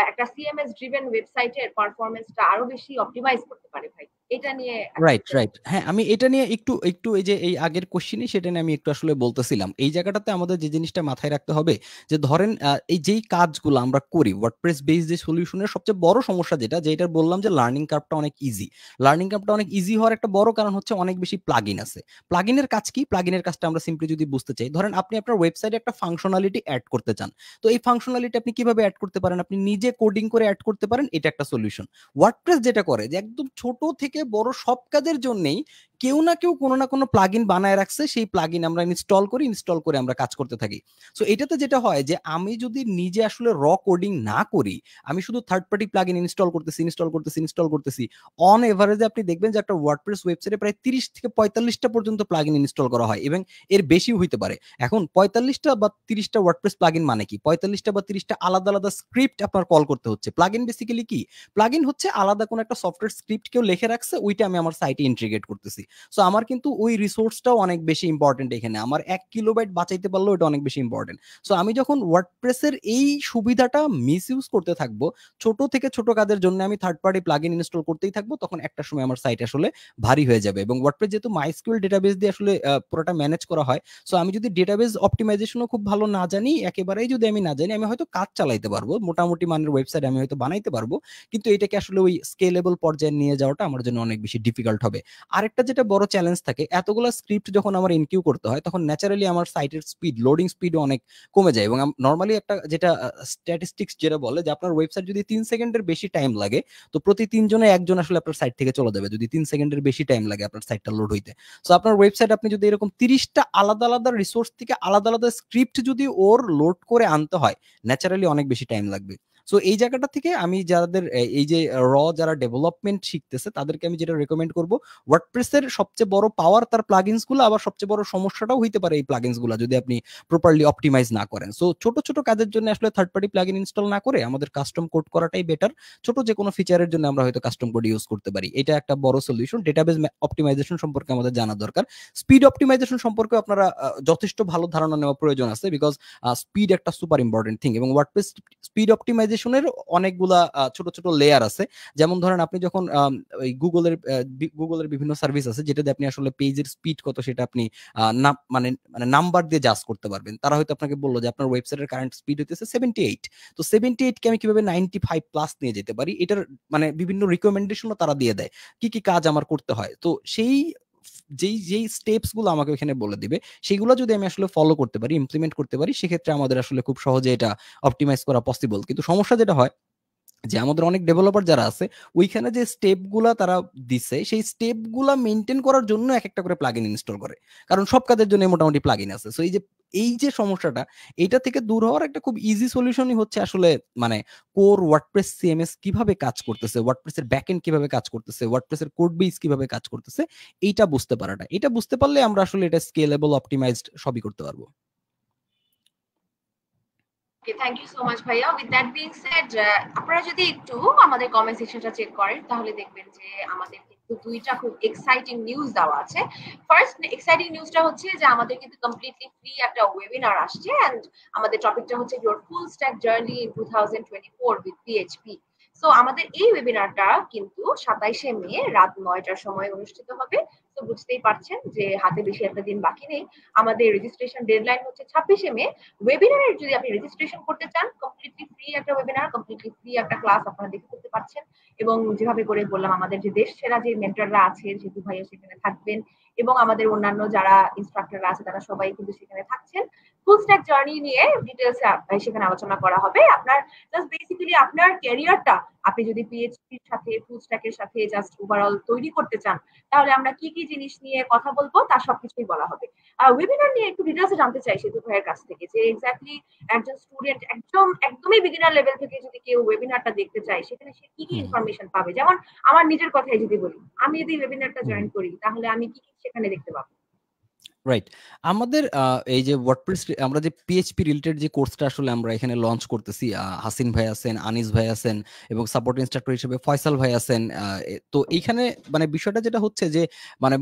একটা সিএমএস ড্রিভেন ওয়েবসাইটের পারফরম্যান্সটা আরো বেশি অপটিমাইজ করতে পারে ভাই? এটা নিয়ে একটা রাইট, রাইট। হ্যাঁ, আমি এটা নিয়ে একটু, একটু এই যে এই আগের কোয়েশ্চেনই সেটা নিয়ে আমি একটু আসলে বলতেছিলাম। এই জায়গাটাতে আমাদের যে জিনিসটা মাথায় রাখতে হবে যে ধরেন এই যেই কাজগুলো আমরা করি WordPress বেসড যে সলিউশনের সবচেয়ে বড় সমস্যা যেটা, যেটা বললাম যে লার্নিং কার্ভটা অনেক ইজি। লার্নিং কার্ভটা অনেক ইজি হওয়ার একটা বড় কারণ হচ্ছে অনেক বেশি প্লাগইন আছে। প্লাগইনের কাজ কি? প্লাগইনের কাজটা আমরা সিম্পলি যদি বুঝতে চাই, ধরেন আপনি আপনার ওয়েবসাইটে একটা ফাংশনালিটি এড করতে চান। তো এই ফাংশনালিটি আপনি কিভাবে এড করতে পারেন? আপনি নিজে কোডিং করে এড করতে পারেন। এটা একটা সলিউশন। ওয়ার্ডপ্রেস যেটা করে যে একদম ছোট থেকে বড় সব কাজের জন্যই কেউ না কেউ কোনো না কোনো প্লাগইন বানায় রাখছে, সেই প্লাগইন আমরা ইনস্টল করি, ইনস্টল করে আমরা কাজ করতে থাকি। সো এটাতে যেটা হয় যে আমি যদি নিজে আসলে কোডিং না করি, আমি শুধু থার্ড পার্টি প্লাগইন ইনস্টল করতেছি, অন এভারেজে আপনি দেখবেন যে একটা ওয়ার্ডপ্রেস ওয়েবসাইটে প্রায় 30 থেকে 45টা পর্যন্ত প্লাগইন ইনস্টল করা হয় এবং এর বেশিও হইতে পারে। এখন 45টা বা 30টা ওয়ার্ডপ্রেস প্লাগইন মানে কি? 45টা বা 30টা আলাদা আলাদা স্ক্রিপ্ট আপনার কল করতে হচ্ছে। প্লাগইন বেসিক্যালি কি? প্লাগইন হচ্ছে আলাদা কোনো একটা সফটওয়্যার স্ক্রিপ্ট কেউ লিখে রাখছে, ওইটা আমি আমার সাইটে ইন্টিগ্রেট করতেছি। সো আমার কিন্তু ওই রিসোর্সটাও অনেক বেশি ইম্পর্টেন্ট এখানে। আমার 1 কিলোবাইট বাঁচাইতে পারলেও এটা অনেক বেশি ইম্পর্টেন্ট। সো আমি যখন ওয়ার্ডপ্রেসের এই সুবিধাটা মিসইউজ করতে থাকবো, ছোট থেকে ছোট কাজের জন্য আমি থার্ড পার্টি প্লাগইন ইনস্টল করতেই থাকবো, তখন একটা সময় আমার সাইট আসলে ভারী হয়ে যাবে। এবং ওয়ার্ডপ্রেস যেহেতু মাইস্কুয়েল ডেটাবেস দিয়ে আসলে পুরোটা ম্যানেজ করা হয়, সো আমি যদি ডেটাবেস অপটিমাইজেশনও খুব ভালো না জানি, একেবারেই যদি আমি না জানি, আমি হয়তো কাজ চালাইতে পারবো। মোটামুটি মানের ওয়েবসাইট আমি হয়তো বানাইতে পারবো। কিন্তু এটাকে আসলে ওই স্কেলেবল পর্যায়ে নিয়ে যাওয়াটা আমার জন্য অনেক বেশি ডিফিকাল্ট হবে। আরেকটা যেটা বড় চ্যালেঞ্জ থাকে, এতগুলো স্ক্রিপ্ট যখন আমার ইনকিউ করতে হয়, তখন ন্যাচারালি আমার সাইটের স্পিড, লোডিং স্পিডও অনেক কমে যায়। এবং নরমালি একটা যেটা স্ট্যাটিস্টিক্স যেটা বলে যে আপনার ওয়েবসাইট যদি 3 সেকেন্ডের বেশি টাইম লাগে, তো প্রতি 3 জনে একজন আসলে আপনার সাইট থেকে চলে যাবে, যদি 3 সেকেন্ডের বেশি টাইম লাগে আপনার সাইটটা লোড হইতে। সো আপনার ওয়েবসাইট আপনি যদি এরকম 30টা আলাদা আলাদা রিসোর্স থেকে আলাদা আলাদা স্ক্রিপ্ট যদি ওর লোড করে আনতে হয়, ন্যাচারালি অনেক বেশি টাইম লাগবে। সো এই জায়গাটা থেকে আমি যাদের এই যে যারা ডেভেলপমেন্ট শিখতেছে তাদেরকে আমি যেটা রেকমেন্ড করব, ওয়ার্ডপ্রেসের সবচেয়ে বড় পাওয়ার তার প্লাগইনস গুলো, আবার সবচেয়ে বড় সমস্যাটাও হইতে পারে এই প্লাগইনস গুলো যদি আপনি প্রপারলি অপটিমাইজ না করেন। সো ছোট ছোট কাজের জন্য আসলে থার্ড পার্টি প্লাগইন ইনস্টল না করে আমাদের কাস্টম কোড করাটাই বেটার। ছোট যে কোনো ফিচারের জন্য আমরা হয়তো কাস্টম কোড ইউজ করতে পারি, এটা একটা বড় সলিউশন। ডেটাবেস অপটিমাইজেশন সম্পর্কে আমাদের জানা দরকার। স্পিড অপটিমাইজেশন সম্পর্কে আপনারা যথেষ্ট ভালো ধারণা নেওয়া প্রয়োজন আছে, বিকজ স্পিড একটা সুপার ইম্পর্টেন্ট থিং। এবং ওয়ার্ডপ্রেস স্পিড অপটিমাইজেশনের অনেকগুলা ছোট ছোট লেয়ার আছে। যেমন ধরেন আপনি যখন ওই গুগলের বিভিন্ন সার্ভিস আছে যেটাতে আপনি আসলে পেজের স্পিড কত সেটা আপনি মানে মানে নাম্বার দিয়ে জাজ করতে পারবেন। তারা হয়তো আপনাকে বললো যে আপনার ওয়েবসাইটের কারেন্ট স্পিড হইতেছে 78, তো 78 কে আমি কিভাবে 95 প্লাস নিয়ে যেতে পারি, এটার মানে বিভিন্ন রিকমেন্ডেশনও তারা দিয়ে দেয় কি কি কাজ আমার করতে হয়। তো সেই যেই যেই স্টেপস গুলো আমাকে ওখানে বলে দিবে, সেগুলো যদি আমি আসলে ফলো করতে পারি, ইমপ্লিমেন্ট করতে পারি, সেক্ষেত্রে আমাদের আসলে খুব সহজে এটা অপটিমাইজ করা পসিবল। কিন্তু সমস্যা যেটা হয় যে আমাদের অনেক ডেভেলপার যারা আছে, ওইখানে যে স্টেপ গুলা তারা দিছে, সেই স্টেপ গুলা মেনটেন করার জন্য এক একটা করে প্লাগইন ইনস্টল করে, কারণ সব কাজের জন্য মোটামুটি প্লাগইন আছে। সো এই যে সমস্যাটা, এটা থেকে দূর হওয়ার একটা খুব ইজি সলিউশনই হচ্ছে আসলে মানে কোর ওয়ার্ডপ্রেস সিএমএস কিভাবে কাজ করতেছে, ওয়ার্ডপ্রেসের ব্যাকএন্ড কিভাবে কাজ করতেছে, ওয়ার্ডপ্রেসের কোড বেস কিভাবে কাজ করতেছে, এইটা বুঝতে পারাটা। এটা বুঝতে পারলে আমরা আসলে এটা স্কেলেবল অপটিমাইজড সবই করতে পারবো। ওকে, থ্যাংক ইউ সো মাচ ভাইয়া। উইথ দ্যাট বিং সেড, আপনারা যদি একটু আমাদের কমেন্ট সেকশনটা চেক করেন তাহলে দেখবেন যে আমাদের কিন্তু দুইটা খুব এক্সাইটিং নিউজ দেওয়া আছে। ফার্স্ট এক্সাইটিং নিউজটা হচ্ছে যে আমাদের কিন্তু কমপ্লিটলি ফ্রি একটা ওয়েবিনার আসছে, এন্ড আমাদের টপিকটা হচ্ছে your full stack journey in 2024 with PHP. So আমাদের এই ওয়েবিনারটা কিন্তু 27শে মে রাত 9টার সময় অনুষ্ঠিত হবে। তো বুঝতেই পারছেন যে হাতে বেশি একটা দিন বাকি নেই। আমাদের রেজিস্ট্রেশন ডেডলাইন হচ্ছে 26শে মে। ওয়েবিনারের যদি আপনি রেজিস্ট্রেশন করতে চান, কমপ্লিটলি ফ্রি একটা ওয়েবিনার, কমপ্লিটলি ফ্রি একটা ক্লাস আপনারা দেখে করতে পারছেন। এবং যেভাবে করে বললাম, আমাদের যে দেশ সেরা যে মেন্টররা আছে, যেহেতু ভাইয়া সেখানে থাকবেন, এবং আমাদের অন্যান্য যারা ইনস্ট্রাক্টররা আছে তারা সবাই কিন্তু সেখানে থাকছেন। ফুল স্ট্যাক জার্নি নিয়ে ডিটেলস সেখানে আলোচনা করা হবে। আপনার জাস্ট বেসিক্যালি আপনার ক্যারিয়ারটা আপনি যদি পিএইচপির সাথে ফুল স্ট্যাকের সাথে জাস্ট ওভারঅল তৈরি করতে চান, তাহলে আমরা কি কি জিনিস নিয়ে কথা বলবো তার সবকিছুই বলা হবে। ওয়েবিনার নিয়ে একটু ডিটেলসে জানতে চাই সেতু ভাইয়ের কাছ থেকে, যে এক্স্যাক্টলি একজন স্টুডেন্ট একদমই বিগিনার লেভেল থেকে যদি কেউ ওয়েবিনারটা দেখতে চায়, সেখানে সে কি কি ইনফরমেশন পাবে? যেমন আমার নিজের কথাই যদি বলি, আমি যদি ওয়েবিনারটা জয়েন করি তাহলে আমি কি কি সেখানে দেখতে পাবো? রাইট। আমাদের এই যে ওয়ার্ডপ্রেস আমরা যে পিএইচপি রিলেটেড যে কোর্সটা আসলে আমরা এখানে লঞ্চ করতেছি, হাসিন ভাই আছেন, আনিস ভাই আছেন এবং সাপোর্ট ইনস্ট্রাক্টর হিসেবে ফয়সাল ভাই আছেন। তো এইখানে মানে বিষয়টা যেটা হচ্ছে যে মানে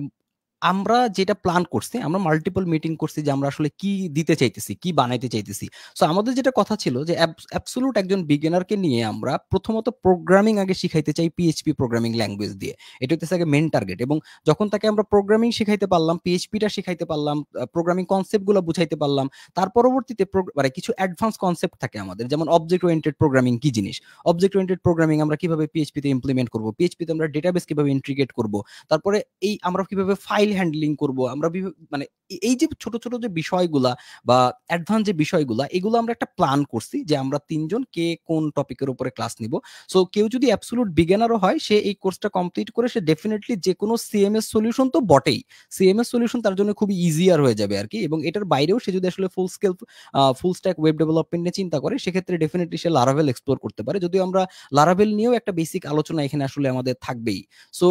আমরা যেটা প্ল্যান করছি, আমরা মাল্টিপল মিটিং করছি যে আমরা আসলে কি দিতে চাইতেছি, কি বানাইতে চাইতেছি। সো আমাদের যেটা কথা ছিল যে অ্যাবসোলুট একজন বিগিনারকে নিয়ে আমরা প্রথমত প্রোগ্রামিং আগে শিখাইতে চাই পিএইচপি প্রোগ্রামিং ল্যাঙ্গুয়েজ দিয়ে। এটা হচ্ছে আগে মেইন টার্গেট। এবং যখন তাকে আমরা প্রোগ্রামিং শিখাইতে পারলাম, পিএইচপিটা শিখাইতে পারলাম, প্রোগ্রামিং কনসেপ্টগুলো বুঝাইতে পারলাম, তার পরবর্তীতে মানে কিছু অ্যাডভান্স কনসেপ্ট থাকে আমাদের, যেমন অবজেক্ট ওরিয়েন্টেড প্রোগ্রামিং কি জিনিস, অবজেক্ট ওরিয়েন্টেড প্রোগ্রামিং আমরা কিভাবে পিএইচপিতে ইমপ্লিমেন্ট করব, পিএইচপিতে আমরা ডেটাবেস কিভাবে ইন্টিগ্রেট করব, তারপরে এই আমরা কিভাবে ফাইল হ্যান্ডলিং করব, আমরা মানে এই যে ছোট ছোট যে বিষয়গুলা বা অ্যাডভান্স যে বিষয়গুলা, এগুলো আমরা একটা প্ল্যান করছি যে আমরা তিনজন কে কোন টপিকের উপরে ক্লাস নিব। সো কেউ যদি অ্যাবসোলুট বিগিনারও হয়, সে এই কোর্সটা কমপ্লিট করে সে ডেফিনেটলি যে কোনো সিএমএস সলিউশন তো বটেই, সিএমএস সলিউশন তার জন্য খুবই ইজিয়ার হয়ে যাবে আর কি। এবং এটার বাইরেও সে যদি আসলে ফুল স্ট্যাক ওয়েব ডেভেলপমেন্ট নিয়ে চিন্তা করে, সেক্ষেত্রে ডেফিনেটলি সে লারাভেল এক্সপ্লোর করতে পারে, যদিও আমরা লারাভেল নিয়েও একটা বেসিক আলোচনা এখানে আসলে আমাদের থাকবেই। সো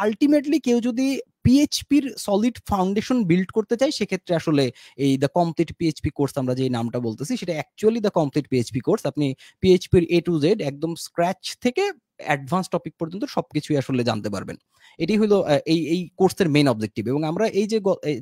আলটিমেটলি কেউ যদি পিএইচপির সলিড ফাউন্ডেশন বিল্ড করতে চাই, সেক্ষেত্রে আসলে এই দ্য কমপ্লিট পিএইচপি কোর্স আমরা যে নামটা বলতেছি, সেটা actually the complete PHP course. আপনি পিএইচপির এ টু জেড একদম স্ক্র্যাচ থেকে অ্যাডভান্স টপিক পর্যন্ত সবকিছুই আসলে জানতে পারবেন। এটি হলো এই কোর্সের মেইন অবজেক্টিভ। এবং আমরা এই যে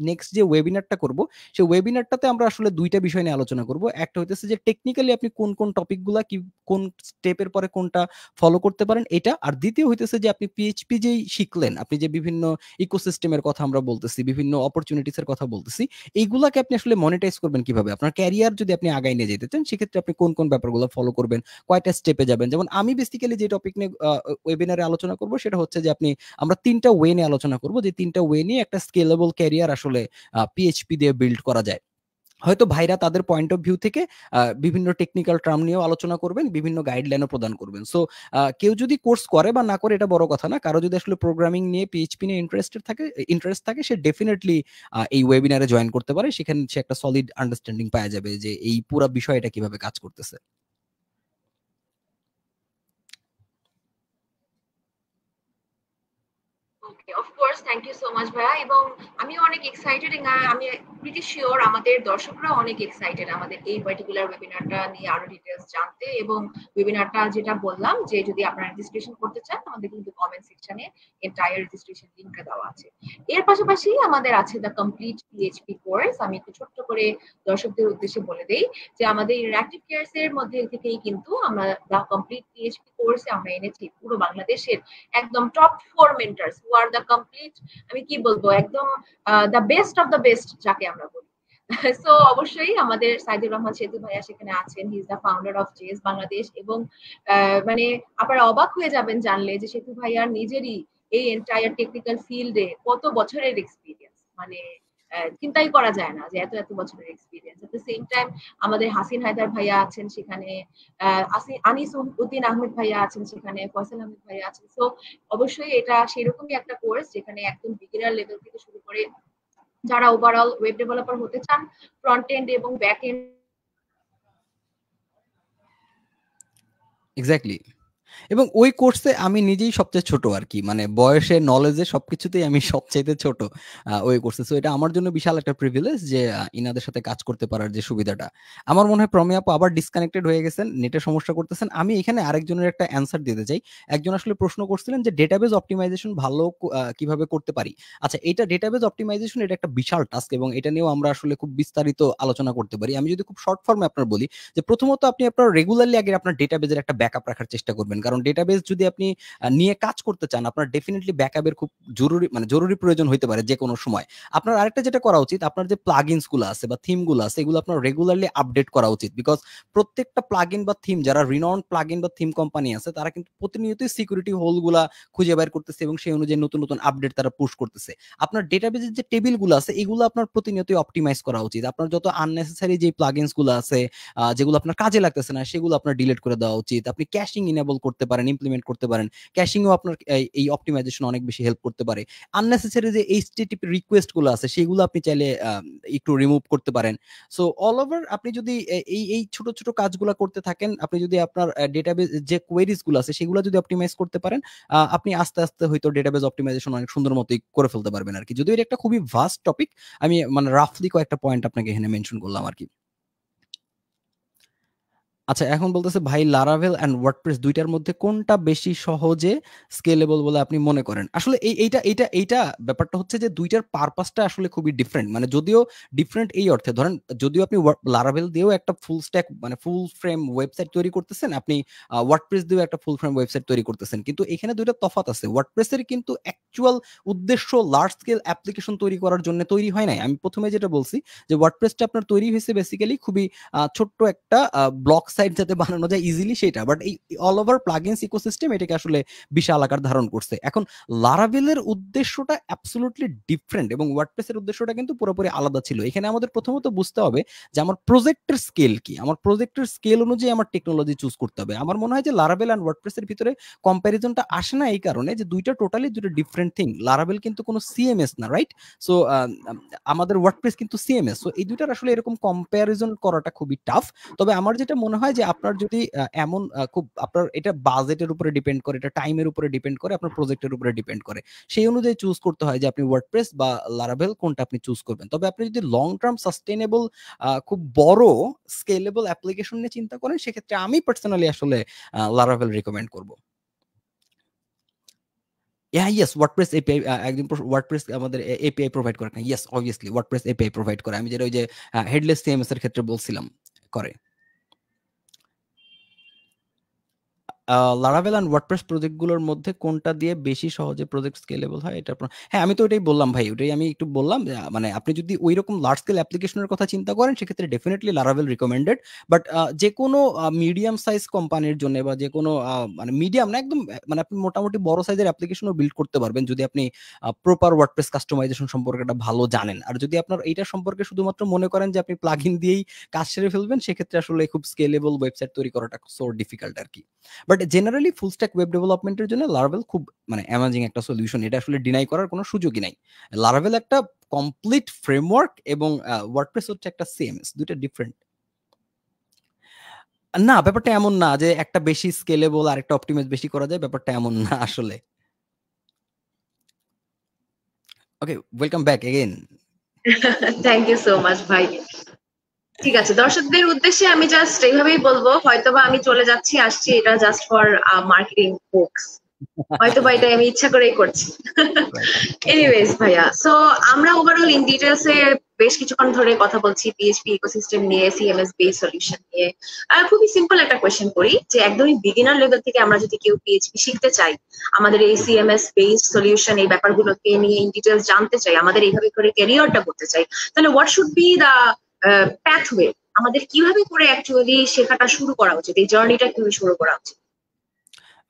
নেক্সট যে ওয়েবিনারটা করব, সেই ওয়েবিনারটাতে আমরা আসলে দুইটা বিষয় নিয়ে আলোচনা করব। একটা হইতেছে যে টেকনিক্যালি আপনি কোন কোন টপিকগুলা কি কোন স্টেপের পরে কোনটা ফলো করতে পারেন এটা, আর দ্বিতীয় হইতেছে যে আপনি পিএইচপি যেই শিখলেন, আপনি যে বিভিন্ন ইকোসিস্টেমের কথা আমরা বলতেছি, বিভিন্ন অপরচুনিটিস এর কথা বলতেছি, এইগুলাকে আপনি আসলে মনিটাইজ করবেন কিভাবে, আপনার ক্যারিয়ার যদি আপনি আগায় নিয়ে যেতে চান, সেক্ষেত্রে আপনি কোন কোন ব্যাপারগুলো ফলো করবেন, কয়টা স্টেপে যাবেন। যেমন আমি বেসিক্যালি যে টপিক নিয়ে ওয়েবিনারে আলোচনা করব, সেটা হচ্ছে যে আমরা তিনটা ওয়ে নিয়ে আলোচনা করব, যে তিনটা ওয়ে নিয়ে একটা স্কেলেবল ক্যারিয়ার আসলে পিএইচপি দিয়ে বিল্ড করা যায়। হয়তো ভাইরা তাদের পয়েন্ট অফ ভিউ থেকে বিভিন্ন টেকনিক্যাল টার্ম নিয়েও আলোচনা করবেন, বিভিন্ন গাইডলাইনও প্রদান করবেন। সো কেউ যদি কোর্স করে বা না করে এটা বড় কথা না, কারো যদি আসলে প্রোগ্রামিং নিয়ে পিএইচপি নিয়ে ইন্টারেস্ট থাকে, সে ডেফিনেটলি এই ওয়েবিনারে জয়েন করতে পারে। সেখানে সে একটা সলিড আন্ডারস্ট্যান্ডিং পাওয়া যাবে যে এই পুরো বিষয়টা কিভাবে কাজ করতেছে। Okay, of course, thank you so much ভাইয়া। এবং আমি অনেক এক্সাইটেড, আমি প্রিটি শিওর আমাদের দর্শকরা অনেক এক্সাইটেড আমাদের এই পার্টিকুলার ওয়েবিনারটা নিয়ে আরো ডিটেলস জানতে। এবং ওয়েবিনারটা যেটা বললাম, যে যদি আপনারা রেজিস্ট্রেশন করতে চান, আমাদের কিন্তু কমেন্ট সেকশনে এন্টায়ার রেজিস্ট্রেশন লিংকটা দেওয়া আছে। এর পাশাপাশি আমাদের আছে দ্য কমপ্লিট পিএইচপি কোর্স। আমি একটু ছোট্ট করে দর্শকদের উদ্দেশ্যে বলে দেই যে আমাদের ইন্টারঅ্যাক্টিভ কেয়ারস এর মধ্যে থেকেই কিন্তু আমরা দ্য কমপ্লিট পিএইচপি কোর্সে আমরা এনেছি পুরো বাংলাদেশের একদম top 4 mentors who are the complete, আমি কি বলবো, একদম the best of the best যাকে আমরা বলি। সো অবশ্যই আমাদের সাইদুর রহমান সেতু ভাইয়া সেখানে আছেন। He is the founder of JS Bangladesh. এবং মানে আপনারা অবাক হয়ে যাবেন জানলে যে সেতু ভাইয়ার নিজেরই এই এন্টায়ার টেকনিক্যাল ফিল্ডে কত বছরের এক্সপিরিয়েন্স। মানে চিন্তাই করা যায় না যে এত এত বছরের experience. At the same time আমাদের হাসিন হায়দার ভাইয়া আছেন সেখানে, আনিস উদ্দিন আহমেদ ভাইয়া আছেন সেখানে, ফয়সাল আহমেদ ভাইয়া আছেন। সো অবশ্যই এটা সেরকমই একটা কোর্স যেখানে একদম বিগিনার লেভেল থেকে শুরু করে যারা ওভারঅল ওয়েব ডেভেলপার হতে চান, ফ্রন্ট এন্ড এবং ব্যাক এন্ড। এক্স্যাক্টলি। এবং ওই কোর্সে আমি নিজেই সবচেয়ে ছোট আর কি, মানে বয়সে, নলেজে, সবকিছুতেই আমি সবচাইতে ছোট ওই কোর্সে। সো এটা আমার জন্য বিশাল একটা প্রিভিলেজ যে ইনাদের সাথে কাজ করতে পারার যে সুবিধাটা। আমার মনে হয় প্রমি আপু আবার ডিসকানেক্টেড হয়ে গেছেন, নেটের সমস্যা করতেছেন। আমি এখানে আরেকজনের একটা অ্যান্সার দিতে চাই। একজন আসলে প্রশ্ন করছিলেন যে ডেটাবেজ অপটিমাইজেশন ভালো কিভাবে করতে পারি। আচ্ছা, এটা ডেটাবেজ অপটিমাইজেশন এটা একটা বিশাল টাস্ক এবং এটা নিয়েও আমরা আসলে খুব বিস্তারিত আলোচনা করতে পারি। আমি যদি খুব শর্ট ফর্মে আপনার বলি, যে প্রথমত আপনি আপনার রেগুলারলি আগে আপনার ডেটাবেজের একটা ব্যাকআপ রাখার চেষ্টা করবেন, কারণ ডেটাবেস যদি আপনি নিয়ে কাজ করতে চান, আপনার ডেফিনেটলি ব্যাকআপের খুব জরুরি প্রয়োজন হইতে পারে যে কোনো সময়। আপনার আরেকটা যেটা করা উচিত, আপনার যে প্লাগইনস গুলো আছে বা থিম গুলো আছে, এগুলো আপনার রেগুলারলি আপডেট করা উচিত। বিকজ প্রত্যেকটা প্লাগইন বা থিম, যারা রিনাউন্ড প্লাগইন বা থিম কোম্পানি আছে, তারা কিন্তু প্রতিনিয়তই সিকিউরিটি হোল গুলা খুঁজে বের করতেছে এবং সেই অনুযায়ী নতুন নতুন আপডেট তারা পুশ করতেছে। আপনার ডেটাবেসের যে টেবিল গুলো আছে, এগুলো আপনার প্রতিনিয়তই অপটিমাইজ করা উচিত। আপনার যত আননেসেসারি যে প্লাগইনস গুলো আছে, যেগুলো আপনার কাজে লাগতেছে না, সেগুলো আপনার ডিলিট করে দেওয়া উচিত। আপনি ক্যাশিং ইনেবল করতে পারেন, ইমপ্লিমেন্ট করতে পারেন। ক্যাশিংও আপনার এই অপটিমাইজেশন অনেক বেশি হেল্প করতে পারে। আননেসেসারি যে এইচটিটিপি রিকোয়েস্ট গুলো আছে, সেগুলো আপনি চাইলে একটু রিমুভ করতে পারেন। সো অল ওভার আপনি যদি এই ছোট ছোট কাজগুলো করতে থাকেন, আপনি যদি আপনার ডেটাবেস যে কোয়েরিজ গুলো আছে, সেগুলো যদি অপটিমাইজ করতে পারেন, আপনি আস্তে আস্তে হয়তো ডেটাবেস অপটিমাইজেশন অনেক সুন্দর মতোই করে ফেলতে পারবেন আর কি। যদিও এটা একটা খুবই ভাস্ট টপিক, আমি মানে রাফলি কয়েকটা পয়েন্ট আপনাকে এখানে মেনশন করলাম আর কি। আচ্ছা, এখন বলতেছে ভাই, লারাভেল এন্ড ওয়ার্ডপ্রেস দুইটার মধ্যে কোনটা বেশি সহজে স্কেলেবল বলে আপনি মনে করেন? আসলে এইটা ব্যাপারটা হচ্ছে যে দুইটার পারপাসটা আসলে খুবই ডিফারেন্ট। মানে যদিও ডিফারেন্ট এই অর্থে, ধরেন যদিও আপনি লারাভেল দিয়েও একটা ফুল স্ট্যাক মানে ফুল ফ্রেম ওয়েবসাইট তৈরি করতেছেন, আপনি ওয়ার্ডপ্রেস দিয়েও একটা ফুল ফ্রেম ওয়েবসাইট তৈরি করতেছেন, কিন্তু এখানে দুইটা তফাৎ আছে। ওয়ার্ডপ্রেসের কিন্তু অ্যাকচুয়াল উদ্দেশ্য লার্জ স্কেল অ্যাপ্লিকেশন তৈরি করার জন্য তৈরি হয় নাই। আমি প্রথমে যেটা বলছি যে ওয়ার্ডপ্রেসটা আপনার তৈরি হয়েছে বেসিক্যালি খুবই ছোট্ট একটা ব্লক সাইট যাতে বানানো যায় ইজিলি সেটা, বাট এই অল ওভার প্লাগইনস ইকোসিস্টেম এটাকে আসলে বিশাল আকার ধারণ করছে। এখন লারাভেলের উদ্দেশ্যটা অ্যাবসলিউটলি ডিফারেন্ট এবং ওয়ার্ডপ্রেসের উদ্দেশ্যটা কিন্তু পুরোপুরি আলাদা ছিল। এখানে আমাদের প্রথমত বুঝতে হবে যে আমার প্রজেক্টের স্কেল কি, আমার প্রজেক্টের স্কেল অনুযায়ী আমার টেকনোলজি চুজ করতে হবে। আমার মনে হয় যে লারাভেল অ্যান্ড ওয়ার্ডপ্রেসের ভিতরে কম্প্যারিজনটা আসে না এই কারণে যে দুইটা টোটালি দুটো ডিফারেন্ট থিং। লারাভেল কিন্তু কোনো সিএমএস না, রাইট? সো আমাদের ওয়ার্ডপ্রেস কিন্তু সিএমএস। সো এই দুইটার আসলে এরকম কম্প্যারিজন করাটা খুবই টাফ। তবে আমার যেটা মনে হয় যে আপনার যদি এমন খুব আপনার এটা বাজেটের উপরে ডিপেন্ড করে, এটা টাইমের উপরে ডিপেন্ড করে, আপনার প্রজেক্টের উপরে ডিপেন্ড করে, সেই অনুযায়ী চুজ করতে হয় যে আপনি ওয়ার্ডপ্রেস বা লারাভেল কোনটা আপনি চুজ করবেন। তবে আপনি যদি লং টার্ম সাস্টেনেবল খুব বড় স্কেলেবল অ্যাপ্লিকেশন নিয়ে চিন্তা করেন, সেক্ষেত্রে আমি পার্সোনালি আসলে লারাভেল রিকমেন্ড করব। ইয়েস, ওয়ার্ডপ্রেস এপিআই, একদম ওয়ার্ডপ্রেস আমাদের এপিআই প্রোভাইড করে না? Yes, obviously WordPress API provide করে। আমি যেটা ওই যে হেডলেস সিএমএস এর ক্ষেত্রে বলছিলাম, করে। লারাভেল এন্ড ওয়ার্ডপ্রেস প্রজেক্ট গুলোর মধ্যে কোনটা দিয়ে বেশি সহজে প্রজেক্ট স্কেলেবল হয়, এটা হ্যাঁ, আমি তো ওইটাই বললাম ভাই, ওইটাই আমি একটু বললাম যে, মানে আপনি যদি ওই রকম লার্জ স্কেল অ্যাপ্লিকেশনের কথা চিন্তা করেন, সেক্ষেত্রে ডেফিনেটলি লারাভেল রিকমেন্ডেড। বাট যে কোনো মিডিয়াম সাইজ কোম্পানির জন্য বা যে কোনো মানে মিডিয়াম না একদম, মানে আপনি মোটামুটি বড় সাইজের অ্যাপ্লিকেশনও বিল্ড করতে পারবেন যদি আপনি প্রপার ওয়ার্ডপ্রেস কাস্টমাইজেশন সম্পর্কে একটা ভালো জানেন। আর যদি আপনার এইটা সম্পর্কে শুধুমাত্র মনে করেন যে আপনি প্লাগইন দিয়েই কাজ সেরে ফেলবেন, সেক্ষেত্রে আসলে খুব স্কেলেবল ওয়েবসাইট তৈরি করাটা সো ডিফিকাল্ট আর কি। But generally full stack web ডেভেলপমেন্টের জন্য লারাভেল খুব মানে অ্যামেজিং একটা সলিউশন, এটা আসলে ডিনাই করার কোনো সুযোগই নাই। লারাভেল একটা কমপ্লিট ফ্রেমওয়ার্ক এবং ওয়ার্ডপ্রেস হচ্ছে একটা সিএমএস, দুটো ডিফারেন্ট। না, ব্যাপারটা এমন না যে একটা বেশি স্কেলেবল আর একটা অপটিমাইজ বেশি করা যায়, ব্যাপারটা এমন না আসলে। Okay, welcome back again. Thank you so much ভাই। ঠিক আছে, দর্শকদের উদ্দেশ্যে আমি জাস্ট এইভাবেই বলবো, হয়তোবা আমি চলে যাচ্ছি আসছি, এটা জাস্ট ফর মার্কেটিং হোকস, হয়তোবা এটা আমি ইচ্ছা করেই করছি। এনিওয়েজ ভাইয়া, সো আমরা ওভারঅল ইন ডিটেলস এ বেশ কিছুক্ষণ ধরে কথা বলছি পিএইচপি ইকোসিস্টেম নিয়ে, সিএমএস বেস সলিউশন নিয়ে। খুবই সিম্পল একটা কোয়েশ্চেন করি যে একদমই বিগিনার লেভেল থেকে আমরা যদি কেউ পিএইচপি শিখতে চাই, আমাদের এই সিএমএস বেস সলিউশন এই ব্যাপারগুলোকে নিয়ে ইন ডিটেলস জানতে চাই, আমাদের এইভাবে করে ক্যারিয়ারটা করতে চাই, তাহলে what should be the pathway, আমাদের কিভাবে করে অ্যাকচুয়ালি শেখাটা শুরু করা উচিত, এই জার্নিটা কিভাবে শুরু করা উচিত?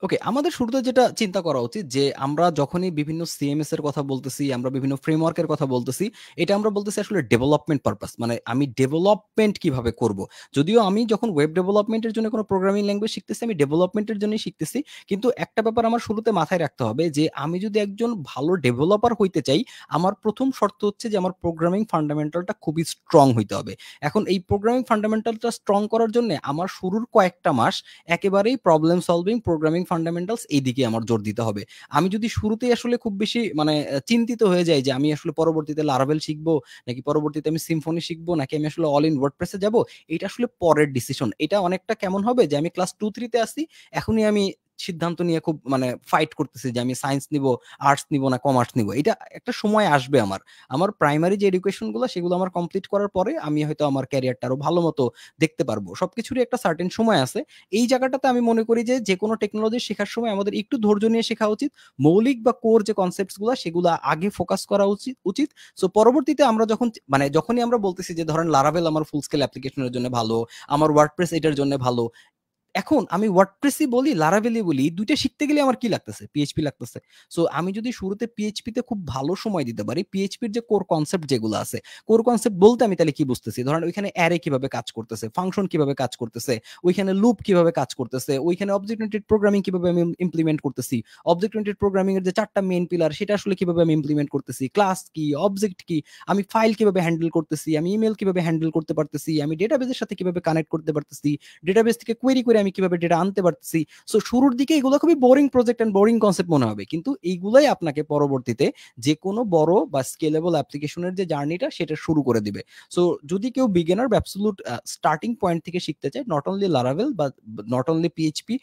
ওকে, আমাদের শুরুতে যেটা চিন্তা করা উচিত যে আমরা যখনই বিভিন্ন সিএমএস এর কথা বলতেছি, আমরা বিভিন্ন ফ্রেমওয়ার্কের কথা বলতেছি, এটা আমরা বলতেছি আসলে ডেভেলপমেন্ট পারপাস, মানে আমি ডেভেলপমেন্ট কিভাবে করব। যদিও আমি যখন ওয়েব ডেভেলপমেন্টের জন্য কোনো প্রোগ্রামিং ল্যাঙ্গুয়েজ শিখতেছি, আমি ডেভেলপমেন্টের জন্যই শিখতেছি, কিন্তু একটা ব্যাপার আমার শুরুতে মাথায় রাখতে হবে যে আমি যদি একজন ভালো ডেভেলপার হইতে চাই, আমার প্রথম শর্ত হচ্ছে যে আমার প্রোগ্রামিং ফান্ডামেন্টালটা খুবই স্ট্রং হইতে হবে। এখন এই প্রোগ্রামিং ফান্ডামেন্টালটা স্ট্রং করার জন্য আমার শুরুর কয়েকটা মাস একেবারেই প্রবলেম সলভিং, প্রোগ্রামিং ফান্ডামেন্টালস এই দিকে আমার জোর দিতে হবে। আমি যদি শুরুতেই আসলে খুব বেশি মানে চিন্তিত হয়ে যাই যে আমি আসলে পরবর্তীতে লারাভেল শিখবো, নাকি পরবর্তীতে আমি সিম্ফনি শিখবো, নাকি আমি আসলে অল ইন ওয়ার্ডপ্রেসে যাব, এটা আসলে পরের ডিসিশন। এটা অনেকটা কেমন হবে যে আমি ক্লাস 2-3 তে আসি, এখনই আমি সিদ্ধান্ত নিয়ে খুব মানে ফাইট করতেছি যে আমি সায়েন্স নিব, আর্টস নিব না কমার্স নিব। এটা একটা সময় আসবে আমার প্রাইমারি যে এডুকেশন গুলো সেগুলো আমার কমপ্লিট করার পরে আমি হয়তো আমার ক্যারিয়ারটা আরো ভালো মতো দেখতে পারবো। সবকিছুরই একটা সার্টেন সময় আছে। এই জায়গাটাতে আমি মনে করি যে কোনো টেকনোলজি শেখার সময় আমাদের একটু ধৈর্য নিয়ে শেখা উচিত। মৌলিক বা কোর যে কনসেপ্টস গুলো সেগুলো আগে ফোকাস করা উচিত। সো পরবর্তীতে আমরা যখনই আমরা বলতেছি যে ধরেন লারাভেল আমার ফুল স্কেল অ্যাপ্লিকেশনের জন্য ভালো, আমার ওয়ার্ডপ্রেস এটার জন্য ভালো, এখন আমি ওয়ার্ডপ্রেসই বলি লারাভেলই বলি, দুইটা শিখতে গেলে আমার কি লাগতেছে? পিএইচপি লাগতেছে। সো আমি যদি শুরুতে পিএইচপিতে খুব ভালো সময় দিতে পারি, পিএইচপির যে কোর কনসেপ্ট যেগুলো আছে, কোর কনসেপ্ট বলতে আমি তাহলে কি বুঝতেছি? ধরেন ওইখানে অ্যারে কিভাবে কাজ করতেছে, ফাংশন কিভাবে কাজ করতেছে, ওইখানে লুপ কিভাবে কাজ করতেছে, ওইখানে অবজেক্ট ওরিয়েন্টেড প্রোগ্রামিং কিভাবে আমি ইমপ্লিমেন্ট করতেছি, অবজেক্ট ওরিয়েন্টেড প্রোগ্রামিং এর যে 4টা মেইন পিলার সেটা আসলে কিভাবে আমি ইমপ্লিমেন্ট করতেছি, ক্লাস কি, অবজেক্ট কি, আমি ফাইল কিভাবে হ্যান্ডেল করতেছি, আমি ইমেল কিভাবে হ্যান্ডেল করতে পারতেছি, আমি ডেটাবেসের সাথে কিভাবে কানেক্ট করতে পারতেছি, ডেটাবেস থেকে কোয়েরি করে আমি কিভাবে ডেটা আনতে পারতেছি। সো শুরুর দিকে এগুলো খুবই boring project and boring concept মনে হবে, কিন্তু এইগুলাই আপনাকে পরবর্তীতে যে কোনো বড় বা স্কেলেবল অ্যাপ্লিকেশনের যে জার্নিটা সেটা শুরু করে দিবে। সো যদি কেউ বিগিনার বা অ্যাবসলিউট স্টার্টিং পয়েন্ট থেকে শিখতে চায়, নট অনলি লারাভেল বা নট অনলি পিএইচপি,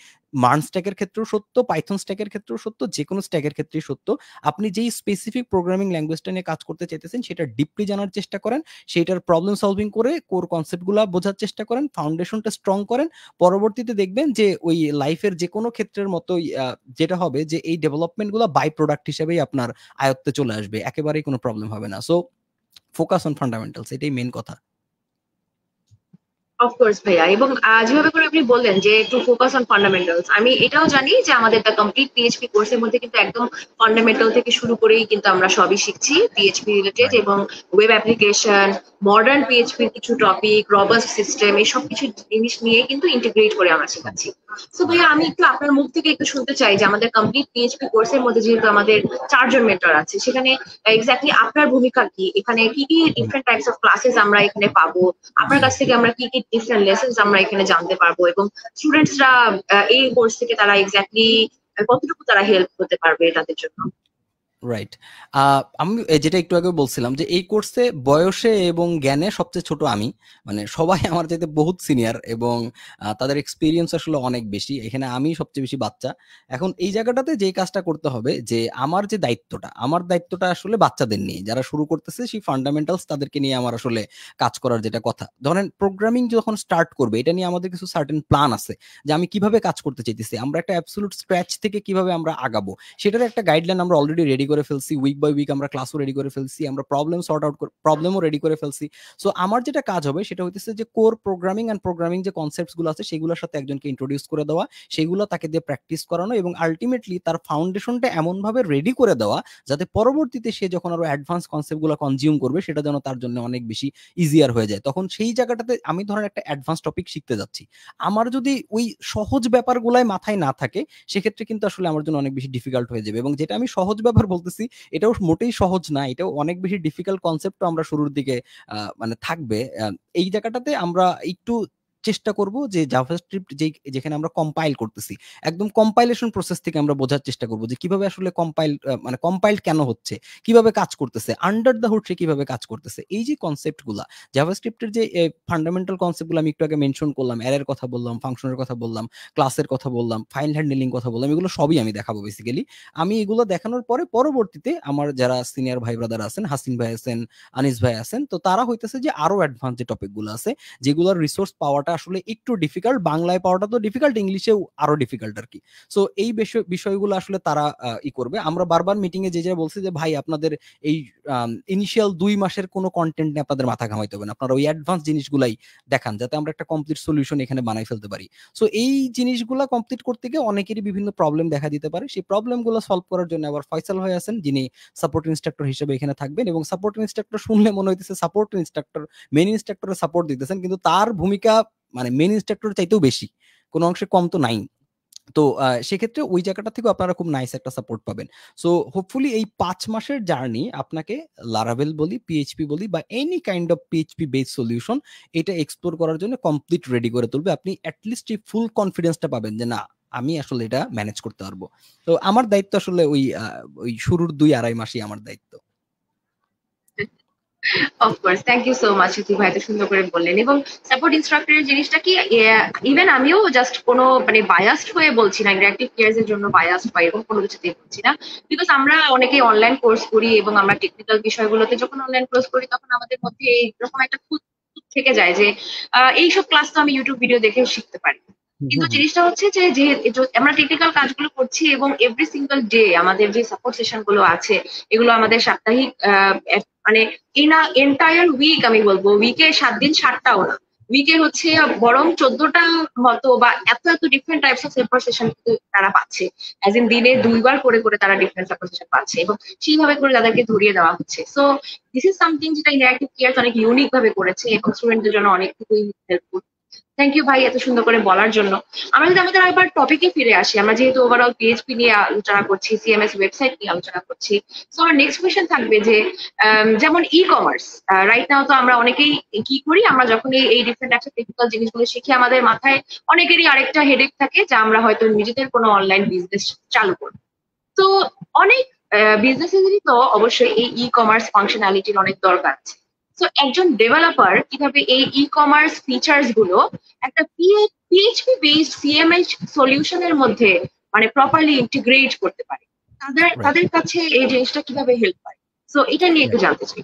মার্ন স্ট্যাকের ক্ষেত্রেও সত্য, পাইথন স্ট্যাকের ক্ষেত্রেও সত্য, যে কোনো স্ট্যাকের ক্ষেত্রেই সত্য, আপনি যেই স্পেসিফিক প্রোগ্রামিং ল্যাঙ্গুয়েজটা নিয়ে কাজ করতে চাইতেছেন সেটা ডিপলি জানার চেষ্টা করেন, সেইটার প্রবলেম সলভিং করে কোর কনসেপ্টগুলো বোঝার চেষ্টা করেন, ফাউন্ডেশনটা স্ট্রং করেন। পরবর্তীতে দেখবেন যে ওই লাইফের যে কোনো ক্ষেত্রের মতোই যেটা হবে যে এই ডেভেলপমেন্টগুলো বাই প্রোডাক্ট হিসেবেই আপনার আয়ত্তে চলে আসবে, একেবারেই কোনো প্রবলেম হবে না। সো ফোকাস অন ফান্ডামেন্টালস, এটাই মেন কথা। অফকোর্স ভাইয়া, এবং যেভাবে করে আপনি বললেন যে টু ফোকাস অন ফান্ডামেন্টালস, আমি এটাও জানি যে আমাদের দ্য কমপ্লিট পিএইচপি কোর্সের মধ্যে কিন্তু একদম ফান্ডামেন্টাল থেকে শুরু করেই কিন্তু আমরা সবই শিখছি পিএইচপি রিলেটেড, রাইট। এবং ওয়েব অ্যাপ্লিকেশন, মডার্ন পিএইচপির কিছু টপিক, রবাস্ট সিস্টেম, এই সব কিছু জিনিস নিয়ে কিন্তু ইন্টিগ্রেট করে আমরা শেখাচ্ছি। সো ভাইয়া, আমি একটু আপনার মুখ থেকে একটু শুনতে চাই যে আমাদের কমপ্লিট পিএইচপি কোর্সের মধ্যে যেহেতু আমাদের 4জন মেন্টর আছে, সেখানে এক্স্যাক্টলি আপনার ভূমিকা কি, এখানে কি কি ডিফারেন্ট টাইপস অফ ক্লাসেস আমরা এখানে পাবো, আপনার কাছ থেকে আমরা কি কি ডিফারেন্ট লেসনস আমরা এখানে জানতে পারবো, এবং স্টুডেন্টসরা এই কোর্স থেকে তারা এক্স্যাক্টলি কতটুকু তারা হেল্প হতে পারবে তাদের জন্য? রাইট। আমি যেটা একটু আগে বলছিলাম যে এই কোর্সে বয়সে এবং জ্ঞানে সবচেয়ে ছোট আমি, মানে সবাই আমার চাইতে বহুত সিনিয়র এবং তাদের এক্সপিরিয়েন্স আসলে অনেক বেশি, এখানে আমি সবচেয়ে বেশি বাচ্চা। এখন এই জায়গাটাতে যে কাজটা করতে হবে যে আমার যে দায়িত্বটা আসলে বাচ্চাদের নিয়ে, যারা শুরু করতেছে সেই ফান্ডামেন্টালস তাদেরকে নিয়ে আমার আসলে কাজ করার যেটা কথা। ধরেন প্রোগ্রামিং যখন স্টার্ট করবে এটা নিয়ে আমাদের কিছু সার্টেন প্ল্যান আছে যে আমি কিভাবে কাজ করতে চাইতেছি, আমরা একটা অ্যাবসলিউট স্ক্র্যাচ থেকে কিভাবে আমরা আগাবো সেটার একটা গাইডলাইন আমরা অলরেডি রেডি করে ফেলছি, উইক বাই উইক আমরা ক্লাসও রেডি করে ফেলছি, আমরা প্রবলেমও রেডি করে ফেলছি। সো আমার যেটা কাজ হবে সেটা হইতেছে যে কোর প্রোগ্রামিং এন্ড প্রোগ্রামিং যে কনসেপ্টস গুলো আছে সেগুলোর সাথে একজনকে ইন্ট্রোডিউস করে দেওয়া, সেগুলো তাকে দিয়ে প্র্যাকটিস করানো এবং আলটিমেটলি তার ফাউন্ডেশনটা এমন ভাবে রেডি করে দেওয়া যাতে পরবর্তীতে সে যখন আরো অ্যাডভান্স কনসেপ্ট গুলো কনজিউম করবে সেটা যেন তার জন্য অনেক বেশি ইজিয়ার হয়ে যায়। তখন সেই জায়গাটাতে আমি ধরেন একটা অ্যাডভান্স টপিক শিখতে যাচ্ছি, আমার যদি ওই সহজ ব্যাপারগুলাই মাথায় না থাকে সেক্ষেত্রে কিন্তু আসলে আমার জন্য অনেক বেশি ডিফিকাল্ট হয়ে যাবে। এবং যেটা আমি সহজ ব্যাপার বলতেছি এটাও মোটেই সহজ না, এটাও অনেক বেশি ডিফিকাল্ট কনসেপ্টও আমরা শুরুর দিকে মানে থাকবে। এই জায়গাটাতে আমরা একটু চেষ্টা করব যে জাভাস্ক্রিপ্ট যেখানে আমরা কম্পাইল করতেছি একদম কম্পাইলেশন প্রসেস থেকে আমরা বোঝার চেষ্টা করব যে কিভাবে আসলে কম্পাইল কেন হচ্ছে, কিভাবে কাজ করতেছে, আন্ডার দ্য হুড সে কিভাবে কাজ করতেছে। এই যে কনসেপ্টগুলা, জাভাস্ক্রিপ্টের যে ফান্ডামেন্টাল কনসেপ্টগুলো আমি একটু আগে মেনশন করলাম, অ্যারের কথা বললাম, ফাংশনের কথা বললাম, ক্লাসের কথা বললাম, ফাইল হ্যান্ডলিং কথা বললাম, এগুলো সবই আমি দেখাবো বেসিক্যালি। আমি এগুলো দেখানোর পরে পরবর্তীতে আমার যারা সিনিয়র ভাই ব্রাদার আছেন, হাসিন ভাই আছেন, আনিস ভাই আছেন, তো তারা হইতেছে যে আরো অ্যাডভান্স যে টপিকগুলো আছে যেগুলোর রিসোর্স পাওয়াটা আসলে একটু ডিফিকাল্ট, বাংলায় পাওয়াটা তো ডিফিকাল্ট, ইংলিশেও আরো ডিফিকাল্ট আর কি। সো এই বিষয়গুলো আসলে তারা করবে। আমরা বারবার মিটিং এ যে বলছি যে ভাই আপনাদের এই ইনিশিয়াল 2 মাসের কোনো কন্টেন্ট নিয়ে আপনাদের মাথা ঘামাইতে হবে না, আপনারা ওই অ্যাডভান্স জিনিসগুলাই দেখান যাতে আমরা একটা কমপ্লিট সলিউশন এখানে বানাই ফেলতে পারি। সো এই জিনিসগুলা কমপ্লিট করতে গিয়ে অনেকেরই বিভিন্ন প্রবলেম দেখা দিতে পারে, সেই প্রবলেমগুলো সলভ করার জন্য আবার ফয়সাল ভাই আছেন যিনি সাপোর্ট ইনস্ট্রাক্টর হিসেবে এখানে থাকবেন। এবং সাপোর্ট ইনস্ট্রাক্টর শুনলে মনে হইতেছে সাপোর্ট ইনস্ট্রাক্টর মেইন ইনস্ট্রাক্টরের সাপোর্ট দিতেছেন, কিন্তু তার ভূমিকা মানে মেইন ইনস্ট্রাক্টরের চাইতেও বেশি, কোনো অংশে কম তো নাই। তো সেক্ষেত্রে ওই জায়গাটা থেকেও আপনারা খুব নাইস একটা সাপোর্ট পাবেন। সো হোপফুলি এই 5 মাসের জার্নি আপনাকে লারাভেল বলি, পিএইচপি বলি বা any kind of PHP base solution এটা এক্সপ্লোর করার জন্য কমপ্লিট রেডি করে তুলবে। আপনি অ্যাটলিস্ট এই ফুল কনফিডেন্সটা পাবেন যে না আমি আসলে এটা ম্যানেজ করতে পারবো। তো আমার দায়িত্ব আসলে ওই শুরুর 2-2.5 মাসই আমার দায়িত্ব। Of course, thank you so much Iti ভাই, এত সুন্দর করে বললেন। এবং সাপোর্ট ইনস্ট্রাক্টরের জিনিসটা কি, ইভেন আমিও জাস্ট কোনো মানে বায়াসড হয়ে বলছি না, ইন্টারঅ্যাক্টিভ কেয়ার্স এর জন্য বায়াসড বা এরকম কোনো কিছুতে বলছি না, বিকজ আমরা অনেকেই অনলাইন কোর্স করি এবং আমরা টেকনিক্যাল বিষয়গুলোতে যখন অনলাইন কোর্স করি তখন আমাদের মধ্যে এইরকম একটা খুঁত থেকে যায় যে এইসব ক্লাস তো আমি ইউটিউব ভিডিও দেখে শিখতে পারি। কিন্তু জিনিসটা হচ্ছে যে আমরা টেকনিক্যাল কাজগুলো করছি এবং এভরি সিঙ্গেল ডে আমাদের যে সাপোর্ট সেশন গুলো আছে এগুলো আমাদের সাপ্তাহিক মানে এন্টায়ার উইক, আমি বলবো উইকে 7 দিন 7টাও না, উইকে হচ্ছে বরং 14টা মতো বা এত এত different types of support session তারা পাচ্ছে, অ্যাজ ইন দিনে 2বার করে করে তারা ডিফারেন্ট সাপোর্ট সেশন পাচ্ছে এবং সেইভাবে করে তাদেরকে ধরিয়ে দেওয়া হচ্ছে। সো দিস ইজ সামথিং যেটা ইন্টারঅ্যাক্টিভ কেয়ার অনেক ইউনিক ভাবে করেছে এবং স্টুডেন্টদের জন্য অনেকটুকুই হেল্পফুল। থ্যাংক ইউ ভাই এত সুন্দর করে বলার জন্য। আমরা যদি আমাদের আবার টপিকে ফিরে আসি, আমরা যেহেতু ওভারঅল পিএইচপি নিয়ে আলোচনা করছি, সিএমএস ওয়েবসাইট নিয়ে আলোচনা করছি, সো আমার নেক্সট কোয়েশ্চেন থাকবে যে যেমন ই কমার্স রাইট নাও তো আমরা অনেকেই কি করি, আমরা যখন এই ডিফারেন্ট একটা টেকনিক্যাল জিনিসগুলো শিখি আমাদের মাথায় অনেকেরই আরেকটা হেডেক থাকে যে আমরা হয়তো নিজেদের কোনো অনলাইন বিজনেস চালু করবো। তো অনেক বিজনেসেরই তো অবশ্যই এই ই কমার্স ফাংশনালিটির অনেক দরকার আছে। তো একজন ডেভেলপার কিভাবে এই ই কমার্স ফিচার্স গুলো একটা পিএইচপি বেসড সিএমএস সলিউশনের মধ্যে মানে প্রপারলি ইন্টিগ্রেট করতে পারে, তাদের কাছে এই জিনিসটা কিভাবে হেল্প হয়, সো এটা নিয়ে একটু জানতে চাই।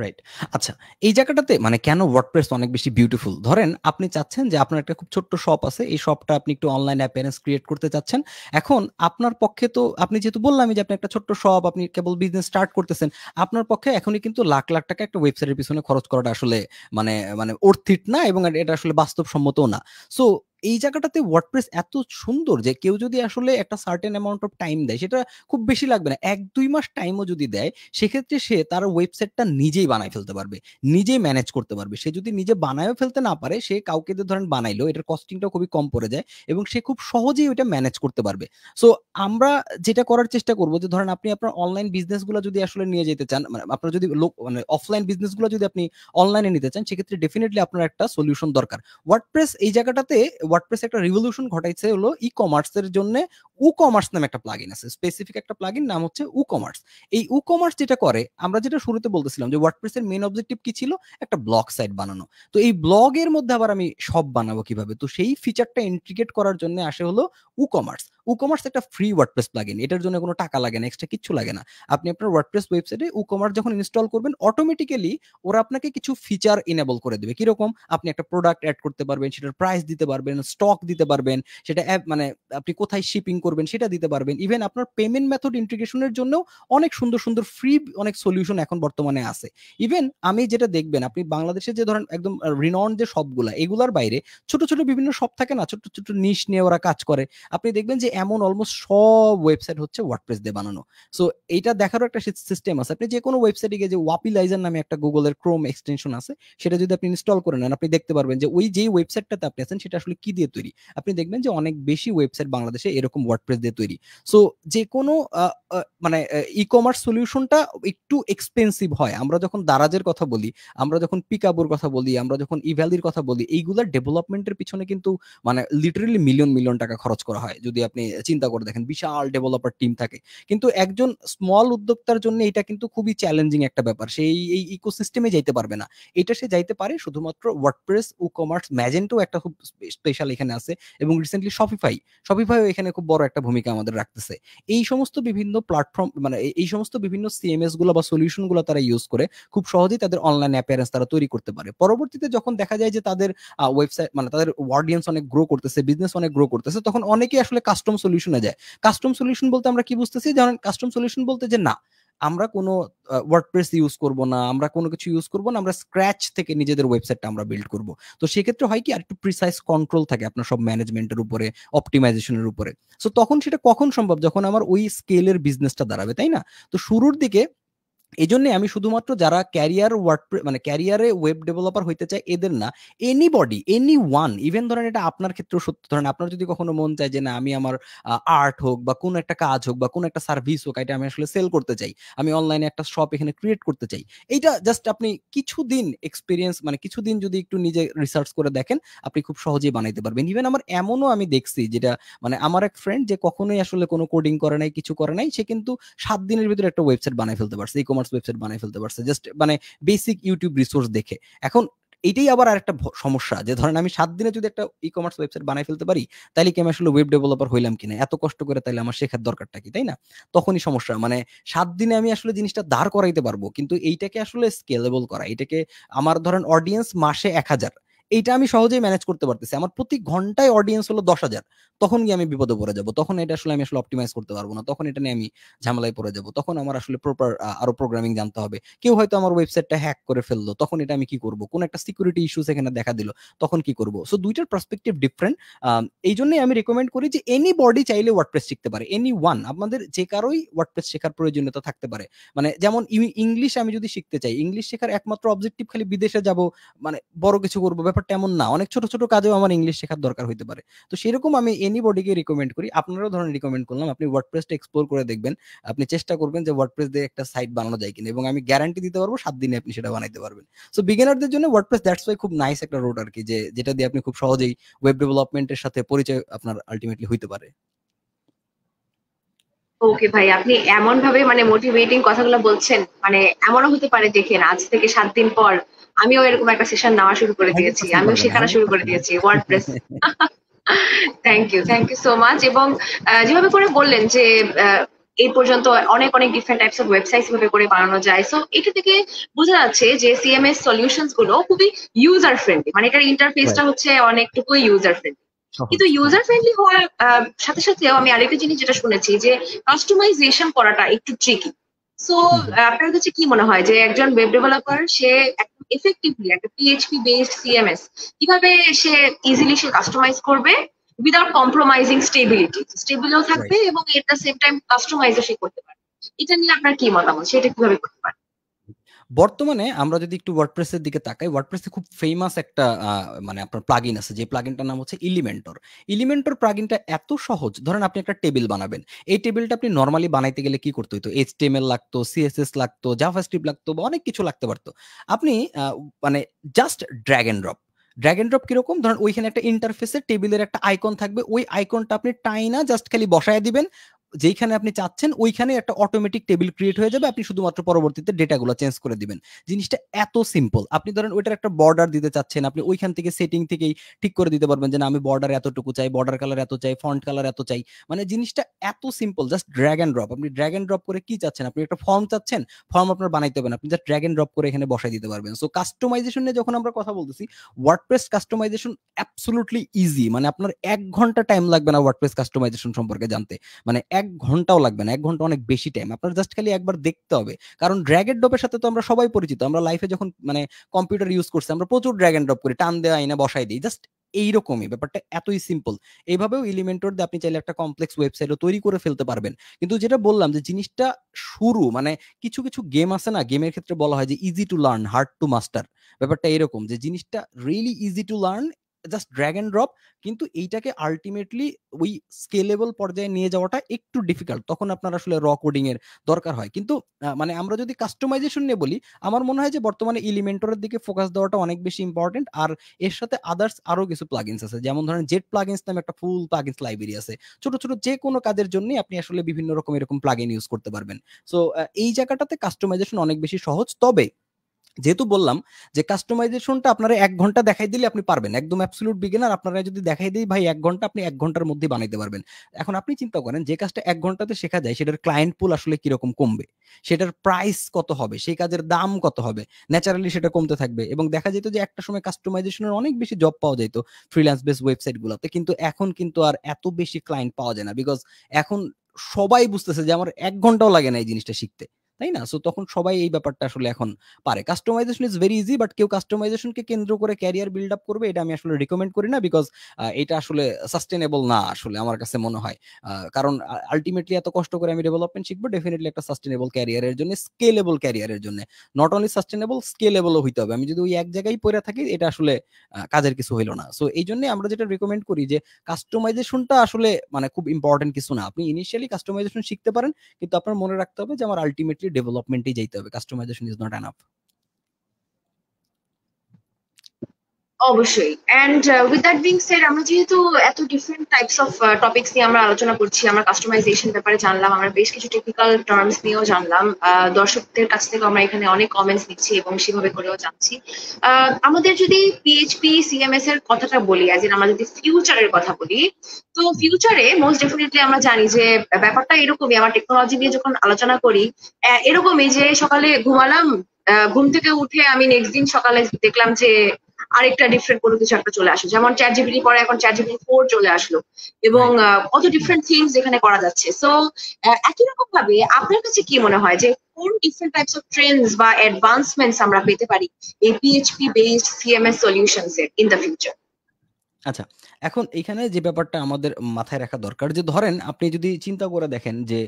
রাইট। আচ্ছা, এই জায়গাটাতে মানে কেন ওয়ার্ডপ্রেস অনেক বেশি বিউটিফুল, ধরেন আপনি চাচ্ছেন যে আপনার একটা খুব ছোট্ট শপ আছে, এই শপটা আপনি একটু অনলাইন অ্যাপিয়ারেন্স ক্রিয়েট করতে চাচ্ছেন। এখন আপনার পক্ষে তো আপনি যেহেতু বললামই যে আপনি একটা ছোট্ট শপ, আপনি কেবল বিজনেস স্টার্ট করতেছেন, আপনার পক্ষে এখনই কিন্তু লাখ লাখ টাকা একটা ওয়েবসাইটের পিছনে খরচ করাটা আসলে মানে মানে অর্থিত না এবং এটা আসলে বাস্তবসম্মতও না। সো এই জায়গাটাতে ওয়ার্ডপ্রেস এত সুন্দর যে কেউ যদি আসলে একটা সার্টেন অ্যামাউন্ট অফ টাইম দেয়, সেটা খুব বেশি লাগবে না, 1-2 মাস টাইমও যদি দেয়, সেক্ষেত্রে সে তার ওয়েবসাইটটা নিজেই বানায় ফেলতে পারবে, নিজেই ম্যানেজ করতে পারবে। সে যদি নিজে বানায়ও ফেলতে না পারে, সে কাউকে দিয়ে ধরেন বানাইলো, এটার কস্টিংটাও খুবই কম পড়ে যায় এবং সে খুব সহজেই ওইটা ম্যানেজ করতে পারবে। সো আমরা যেটা করার চেষ্টা করবো যে ধরেন আপনি আপনার অনলাইন বিজনেসগুলো যদি আসলে নিয়ে যেতে চান, মানে আপনার যদি মানে অফলাইন বিজনেসগুলো যদি আপনি অনলাইনে নিতে চান, সেক্ষেত্রে ডেফিনেটলি আপনার একটা সলিউশন দরকার। ওয়ার্ডপ্রেস এই জায়গাটাতে ওয়ার্ডপ্রেস একটা রিভলিউশন ঘটাইছে হলো ই কমার্সের জন্য। উ কমার্স নামে একটা প্লাগইন আছে, স্পেসিফিক একটা প্লাগইন, নাম হচ্ছে উ কমার্স। এই উ কমার্স যেটা করে, আমরা যেটা শুরুতে বলতেছিলাম যে ওয়ার্ডপ্রেসের মেইন অবজেক্টিভ কি ছিল, একটা ব্লগ সাইট বানানো। তো এই ব্লগের মধ্যে আবার আমি সব বানাবো কিভাবে, তো সেই ফিচারটা ইন্টিগ্রেট করার জন্য আসে হলো উ কমার্স। উ কমার্স একটা ফ্রি ওয়ার্ডপ্রেস প্লাগইন, এটার জন্য কোনো টাকা লাগে না, এক্সট্রা কিচ্ছু লাগে না। আপনি আপনার ওয়ার্ডপ্রেস ওয়েবসাইটে উ কমার্স যখন ইনস্টল করবেন, অটোমেটিক্যালি ওরা আপনাকে কিছু ফিচার ইনেবল করে দেবে। কিরকম, আপনি একটা প্রোডাক্ট অ্যাড করতে পারবেন, সেটার প্রাইস দিতে পারবেন, স্টক দিতে পারবেন, সেটা মানে আপনি কোথায় শিপিং করবেন সেটা দিতে পারবেন। ইভেন আপনার পেমেন্ট মেথড ইন্টিগ্রেশনের জন্য অনেক সুন্দর সুন্দর ফ্রি অনেক সলিউশন এখন বর্তমানে আছে। ইভেন আমি যেটা দেখবেন, আপনি বাংলাদেশে যে ধরেন একদম রিনাউন্ড যে শপগুলা, এগুলার বাইরে ছোট ছোট বিভিন্ন শপ থাকে না, ছোট ছোট নিশ নিয়ে ওরা কাজ করে, আপনি দেখবেন যে এমন অলমোস্ট সব ওয়েবসাইট হচ্ছে ওয়ার্ডপ্রেস দিয়ে বানানো। সো এইটা দেখারও একটা সিস্টেম আছে। আপনি যে কোনো ওয়েবসাইটে গিয়ে যে ওয়াপিলাইজার নামে একটা গুগলের ক্রোম এক্সটেনশন আছে, সেটা যদি আপনি ইনস্টল করে নেন, আপনি দেখতে পারবেন যে ওই যেই ওয়েবসাইটটাতে আপনি আছেন সেটা আসলে কি দিয়ে তৈরি। আপনি দেখবেন যে অনেক বেশি ওয়েবসাইট বাংলাদেশে এরকম ওয়ার্ডপ্রেস দিয়ে তৈরি। সো যে কোনো মানে ই কমার্স সলিউশনটা একটু এক্সপেন্সিভ হয়। আমরা যখন দারাজের কথা বলি, আমরা যখন পিকাবোর কথা বলি, আমরা যখন ইভ্যালির কথা বলি, এইগুলার ডেভেলপমেন্টের পিছনে কিন্তু মানে লিটারেলি মিলিয়ন মিলিয়ন টাকা খরচ করা হয়। যদি আপনি চিন্তা করে দেখেন, বিশাল ডেভেলপার টিম থাকে। কিন্তু একজন স্মল উদ্যোক্তার জন্য এটা কিন্তু খুবই চ্যালেঞ্জিং একটা ব্যাপার। সেই এই ইকোসিস্টেমে যাইতে পারবে না। এটা সে যাইতে পারে শুধুমাত্র ওয়ার্ডপ্রেস, উ কমার্স, ম্যাজেন্টো একটা খুব স্পেশাল এখানে আছে এবং রিসেন্টলি শপিফাইও এখানে খুব বড় একটা ভূমিকা আমাদের রাখতেছে। এই সমস্ত বিভিন্ন প্ল্যাটফর্ম মানে এই সমস্ত বিভিন্ন সিএমএস গুলো বা সলিউশন গুলো তারা ইউজ করে খুব সহজেই তাদের অনলাইন অ্যাপিয়ারেন্স তারা তৈরি করতে পারে। পরবর্তীতে যখন দেখা যায় যে তাদের ওয়েবসাইট মানে তাদের অডিয়েন্স অনেক গ্রো করতেছে, বিজনেস অনেক গ্রো করতেছে, তখন অনেকেই আসলে কাস্টম সলিউশনে যায়। কাস্টম সলিউশন বলতে আমরা কি বুঝতেছি, যেমন কাস্টম সলিউশন বলতে যে না, আমরা কোনো ওয়ার্ডপ্রেস ইউজ করব না, আমরা কোনো কিছু ইউজ করব না, আমরা স্ক্র্যাচ থেকে নিজেদের ওয়েবসাইটটা আমরা বিল্ড করব। তো সেক্ষেত্রে হয় কি, আরেকটু প্রিসাইজ কন্ট্রোল থাকে আপনার সব ম্যানেজমেন্টের উপরে, অপটিমাইজেশনের উপরে। সো তখন সেটা কখন সম্ভব, যখন আমার ওই স্কেলের বিজনেসটা দাঁড়াবে, তাই না? তো শুরুর দিকে এই জন্য আমি শুধুমাত্র যারা ক্যারিয়ার মানে ক্যারিয়ারে ওয়েব ডেভেলপার হইতে চায় এদের না, এনিবডি, এনি ওয়ান, ইভেন ধরেন এটা আপনার ক্ষেত্রেও সত্য। ধরেন আপনার যদি কখনো মন চায় যে না, আমি আমার আর্ট হোক বা কোন একটা কাজ হোক বা কোন একটা সার্ভিস হোক, এটা আমি আসলে সেল করতে চাই, আমি অনলাইনে একটা শপ এখানে ক্রিয়েট করতে চাই, এইটা জাস্ট আপনি কিছুদিন এক্সপিরিয়েন্স মানে কিছুদিন যদি একটু নিজে রিসার্চ করে দেখেন, আপনি খুব সহজেই বানাইতে পারবেন। ইভেন আমার এমনও আমি দেখছি, যেটা মানে আমার এক ফ্রেন্ড যে কখনোই আসলে কোনো কোডিং করে নাই, কিছু করে নাই, সে কিন্তু 7 দিনের ভিতরে একটা ওয়েবসাইট বানাই ফেলতে পারছে ই কমার্স ওয়েবসাইট বানাই ফেলতে পারছে, জাস্ট মানে বেসিক ইউটিউব রিসোর্স দেখে। এখন এটাই আবার আরেকটা সমস্যা, যে ধরেন আমি 7 দিনে যদি একটা ই কমার্স ওয়েবসাইট বানাই ফেলতে পারি, তাইলে কি আমি আসলে ওয়েব ডেভেলপার হইলাম কিনা? এত কষ্ট করে তাইলে আমার শেখার দরকারটা কি, তাই না? তখনই সমস্যা, মানে 7 দিনে আমি আসলে জিনিসটা দাঁড় করাইতে পারবো, কিন্তু এইটাকে আসলে স্কেলেবল করা, এটাকে আমার ধরেন অডিয়েন্স মাসে 1000, এইটা আমি সহজেই ম্যানেজ করতে পারতেছি। আমার প্রতি ঘন্টায় অডিয়েন্স হলো 10,000, তখন গিয়ে আমি বিপদে পড়ে যাব। তখন এটা আসলে আমি আসলে অপটিমাইজ করতে পারবো না, তখন এটা নিয়ে আমি ঝামেলায় পড়ে যাব। তখন আমার আসলে প্রপার আরো প্রোগ্রামিং জানতে হবে। কেউ হয়তো আমার ওয়েবসাইটটা হ্যাক করে ফেললো, তখন এটা আমি কি করব? কোন একটা সিকিউরিটি ইস্যুস এখানে দেখা দিল, তখন কি করব? সো দুইটার পার্সপেক্টিভ ডিফারেন্ট। এই জন্যই আমি রেকমেন্ড করি যে এনিবডি চাইলে ওয়ার্ডপ্রেস শিখতে পারে, এনি ওয়ান, আপনাদের যে কারোই ওয়ার্ডপ্রেস শেখার প্রয়োজনীয়তা থাকতে পারে। মানে যেমন ইংলিশ আমি যদি শিখতে চাই, ইংলিশ শেখার একমাত্র অবজেক্টিভ খালি বিদেশে যাব, মানে বড় কিছু করবো, ব্যাপারটা এমন না। অনেক ছোট ছোট কাজেও আমার ইংলিশ শেখার দরকার হইতে পারে। তো সেরকম আমি এনিবডিকে রিকমেন্ড করি, আপনারাও ধরেন রিকমেন্ড করলাম, আপনি ওয়ার্ডপ্রেসটা এক্সপ্লোর করে দেখবেন, আপনি চেষ্টা করবেন যে ওয়ার্ডপ্রেস দিয়ে একটা সাইট বানানো যায় কিনা, এবং আমি গ্যারান্টি দিতে পারবো 7 দিনে আপনি সেটা বানাইতে পারবেন। সো বিগিনারদের জন্য ওয়ার্ডপ্রেস দ্যাটস ওয়াই খুব নাইস একটা রোড আর কি, যেটা দিয়ে আপনি খুব সহজেই ওয়েব ডেভেলপমেন্টের সাথে পরিচয় আপনার আলটিমেটলি হইতে পারে। ওকে ভাই, আপনি এমন ভাবে মানে মোটিভেটিং কথাগুলো বলছেন, মানে এমনও হতে পারে দেখেন আজ থেকে 7 দিন পর আমিও এরকম একটা সেশন নেওয়া শুরু করে দিয়েছি, 100% আমিও পারবেন, শেখানো শুরু করে 100% দিয়েছি WordPress. Thank you so much. এবং যেভাবে করে বললেন যে আহ, এই পর্যন্ত অনেক অনেক ডিফারেন্ট টাইপস অফ ওয়েবসাইটস ভাবে করে বানানো যায়, সো এটা থেকে বোঝা যাচ্ছে যে সিএমএস সলিউশনস গুলো খুবই ইউজার ফ্রেন্ডলি, মানে এটার ইন্টারফেসটা রাইট, হচ্ছে অনেকটুকুই ইউজার ফ্রেন্ডলি। সহজ, কিন্তু হ্যাঁ। ইউজার ফ্রেন্ডলি হওয়ার সাথে সাথেও আমি আরেকটা জিনিস যেটা শুনেছি যে কাস্টমাইজেশন করাটা একটু ট্রিকি। সো হুম, হুম। আপনার কাছে কি মনে হয় যে একজন ওয়েব ডেভেলপার সে এফেক্টিভলি একটা পিএইচপি বেসড সিএমএস কিভাবে সে ইজিলি সে কাস্টমাইজ করবে উইদাউট কম্প্রোমাইজিং স্টেবিলিটি, স্টেবলও থাকবে রাইট। এবং এট দ্য সেম টাইম কাস্টমাইজও সে করতে পারবে? এটা নিয়ে আপনার কি মতামত, সেটা কিভাবে করতে পারে? বর্তমানে আমরা যদি একটু ওয়ার্ডপ্রেসের দিকে তাকাই, ওয়ার্ডপ্রেসে খুব ফেমাস একটা মানে আপনার প্লাগইন আছে, যে প্লাগইনটার নাম হচ্ছে ইলিমেন্টর। ইলিমেন্টর প্লাগইনটা এত সহজ, ধরেন আপনি একটা টেবিল বানাবেন, এই টেবিলটা আপনি নরমালি বানাইতে গেলে কি করতে হতো? এইচটিএমএল লাগতো, সিএসএস লাগতো, জাভাস্ক্রিপ্ট লাগতো, বা অনেক কিছু লাগতে পারতো। আপনি মানে just drag and drop, drag and drop কিরকম? ধরেন ওইখানে একটা ইন্টারফেসে টেবিলের একটা আইকন থাকবে, ওই আইকনটা আপনি টাইনা জাস্ট খালি বসায় দিবেন যেইখানে আপনি চাচ্ছেন, ওইখানে একটা অটোমেটিক টেবিল ক্রিয়েট হয়ে যাবে, আপনি শুধুমাত্র পরবর্তীতে ডেটাগুলো চেঞ্জ করে দিবেন। জিনিসটা এত সিম্পল। আপনি ধরেন ওইটার একটা বর্ডার দিতে চাচ্ছেন, আপনি ওইখান থেকে সেটিং থেকেই ঠিক করে দিতে পারবেন যে না, আমি বর্ডার এতটুকু চাই, বর্ডার কালার এত চাই, ফন্ট কালার এত চাই। মানে জিনিসটা এত simple, just drag and drop. আপনি ড্র্যাগ এন্ড ড্রপ করে কি চাচ্ছেন? আপনি একটা ফর্ম চাচ্ছেন, ফর্ম আপনার বানাইতে হবে না, আপনি জাস্ট ড্র্যাগ এন্ড ড্রপ করে এখানে বসাই দিতে পারবেন। সো কাস্টমাইজেশন নিয়ে যখন আমরা কথা বলতেছি, ওয়ার্ডপ্রেস কাস্টমাইজেশন অ্যাবসলুটলি ইজি। মানে আপনার 1 ঘন্টা টাইম লাগবে না ওয়ার্ডপ্রেস কাস্টমাইজেশন সম্পর্কে জানতে, মানে 1 ঘন্টাও লাগবে না, 1 ঘন্টা অনেক বেশি টাইম। আপনার জাস্ট খালি একবার দেখতে হবে, কারণ ড্র্যাগ এন্ড ড্রপের সাথে তো আমরা সবাই পরিচিত। আমরা লাইফে যখন মানে কম্পিউটার ইউজ করছি, আমরা প্রচুর ড্র্যাগ এন্ড ড্রপ করি, টান দেওয়া আইনা বসাই দিই, জাস্ট এইরকমই ব্যাপারটা, এতই সিম্পল। এইভাবেও এলিমেন্টর দিয়ে আপনি চাইলে একটা কমপ্লেক্স ওয়েবসাইটও তৈরি করে ফেলতে পারবেন। কিন্তু যেটা বললাম যে জিনিসটা শুরু, মানে কিছু কিছু গেম আছে না, গেমের ক্ষেত্রে বলা হয় যে easy to learn hard to master. ব্যাপারটা এরকম যে জিনিসটা really easy to learn, just drag and drop, কিন্তু এইটাকে আলটিমেটলি ওই স্কেলেবল পর্যায়ে নিয়ে যাওয়াটা একটু ডিফিকাল্ট। তখন আপনার আসলে র কোডিং এর দরকার হয়। কিন্তু মানে আমরা যদি কাস্টমাইজেশন নিয়ে বলি, আমার মনে হয় যে বর্তমানে এলিমেন্টরের দিকে ফোকাস দেওয়াটা অনেক বেশি ইম্পর্টেন্ট। আর এর সাথে আদার্স আরো কিছু প্লাগইনস আছে, যেমন ধরেন জেট প্লাগইনস নামে একটা ফুল প্লাগইনস লাইব্রেরি আছে। ছোট ছোট যে কোনো কাজের জন্য আপনি আসলে বিভিন্ন রকম এরকম প্লাগইন ইউজ করতে পারবেন। সো এই জায়গাটাতে কাস্টমাইজেশন অনেক বেশি সহজ। তবে যেহেতু বললাম যে কাস্টমাইজেশনটা আপনারা 1 ঘন্টা দেখাই দিলে আপনি পারবেন, একদম অ্যাবসলিউট বিগিনার আপনারা যদি দেখাই দেই ভাই 1 ঘন্টা, আপনি 1 ঘন্টার মধ্যে বানাইতে পারবেন। এখন আপনি চিন্তা করেন, যে কাজটা 1 ঘন্টাতে শেখা যায় সেটার ক্লায়েন্ট পুল আসলে কিরকম কমবে, সেটার প্রাইস কত হবে, সেই কাজের দাম কত হবে, ন্যাচারালি সেটা কমতে থাকবে। এবং দেখা যেত যে একটা সময় কাস্টমাইজেশনের অনেক বেশি জব পাওয়া যেত ফ্রিল্যান্স বেস ওয়েবসাইট গুলোতে, কিন্তু এখন কিন্তু আর এত বেশি ক্লায়েন্ট পাওয়া যায় না, বিকজ এখন সবাই বুঝতেছে যে আমার 1 ঘন্টাও লাগে না এই জিনিসটা শিখতে, তাই না? সো তখন সবাই এই ব্যাপারটা আসলে এখন পারে। Customisation is very easy, but কেউ কাস্টমাইজেশনকে কেন্দ্র করে ক্যারিয়ার বিল্ড আপ করবে এটা আমি আসলে রিকমেন্ড করি না, বিকজ এটা আসলে সাস্টেনেবল না আসলে আমার কাছে মনে হয়। কারণ আলটিমেটলি এত কষ্ট করে আমি ডেভেলপমেন্ট শিখবো, ডেফিনেটলি একটা সাস্টেনেবল ক্যারিয়ারের জন্য, স্কেলেবল ক্যারিয়ারের জন্য, নট অনলি সাস্টেনেবল, স্কেলেবলও হইতে হবে। আমি যদি ওই এক জায়গায় পড়ে থাকি, এটা আসলে কাজের কিছু হইলো না। সো এই জন্য আমরা যেটা রিকমেন্ড করি যে কাস্টমাইজেশনটা আসলে মানে খুব ইম্পর্টেন্ট কিছু না। আপনি ইনিশিয়ালি কাস্টমাইজেশন শিখতে পারেন, কিন্তু আপনার মনে রাখতে হবে যে আমার আলটিমেটলি ডেভেলপমেন্টেই যাইতে হবে, কাস্টমাইজেশন ইজ নট এনাফ। অবশ্যই। And with that being shed, আমরা যেহেতু এত ডিফারেন্ট টাইপস অফ টপিকস নিয়ে আমরা আলোচনা করছি, আমরা কাস্টমাইজেশন ব্যাপারে জানলাম, আমরা বেশ কিছু টেকনিক্যাল টার্মস নিয়েও জানলাম, দর্শকদের কাছ থেকে আমরা এখানে অনেক কমেন্টস নিচ্ছি এবং সেভাবে করেও জানছি। আমাদের যদি পিএইচপি সিএমএস এর কথাটা বলি, অ্যাজ ইন আমরা যদি ফিউচারের কথা বলি, তো ফিউচারে মোস্ট ডেফিনেটলি আমরা জানি যে ব্যাপারটা এরকমই, আমার টেকনোলজি নিয়ে যখন আলোচনা করি এরকমই যে সকালে ঘুমালাম, ঘুম থেকে উঠে আমি নেক্সট দিন সকালে দেখলাম যে আরেকটা ডিফারেন্ট কোনো কিছু একটা চলে আসলো, যেমন চ্যাট জিপিটি পরে এখন চ্যাট জিপিটি 4 চলে আসলো, এবং কত ডিফারেন্ট থিংস এখানে করা যাচ্ছে। সো একই রকম ভাবে আপনার কাছে কি মনে হয় যে কোন ডিফারেন্ট টাইপস অফ ট্রেন্ডস বা অ্যাডভান্সমেন্টস আমরা পেতে পারি এই পিএইচপি বেসড সিএমএস সলিউশনস এর ইন দ্য ফিউচার? আচ্ছা, এখন এখানে যে ব্যাপারটা আমাদের মাথায় রাখা দরকার, যে ধরেন আপনি যদি চিন্তা করে দেখেন যে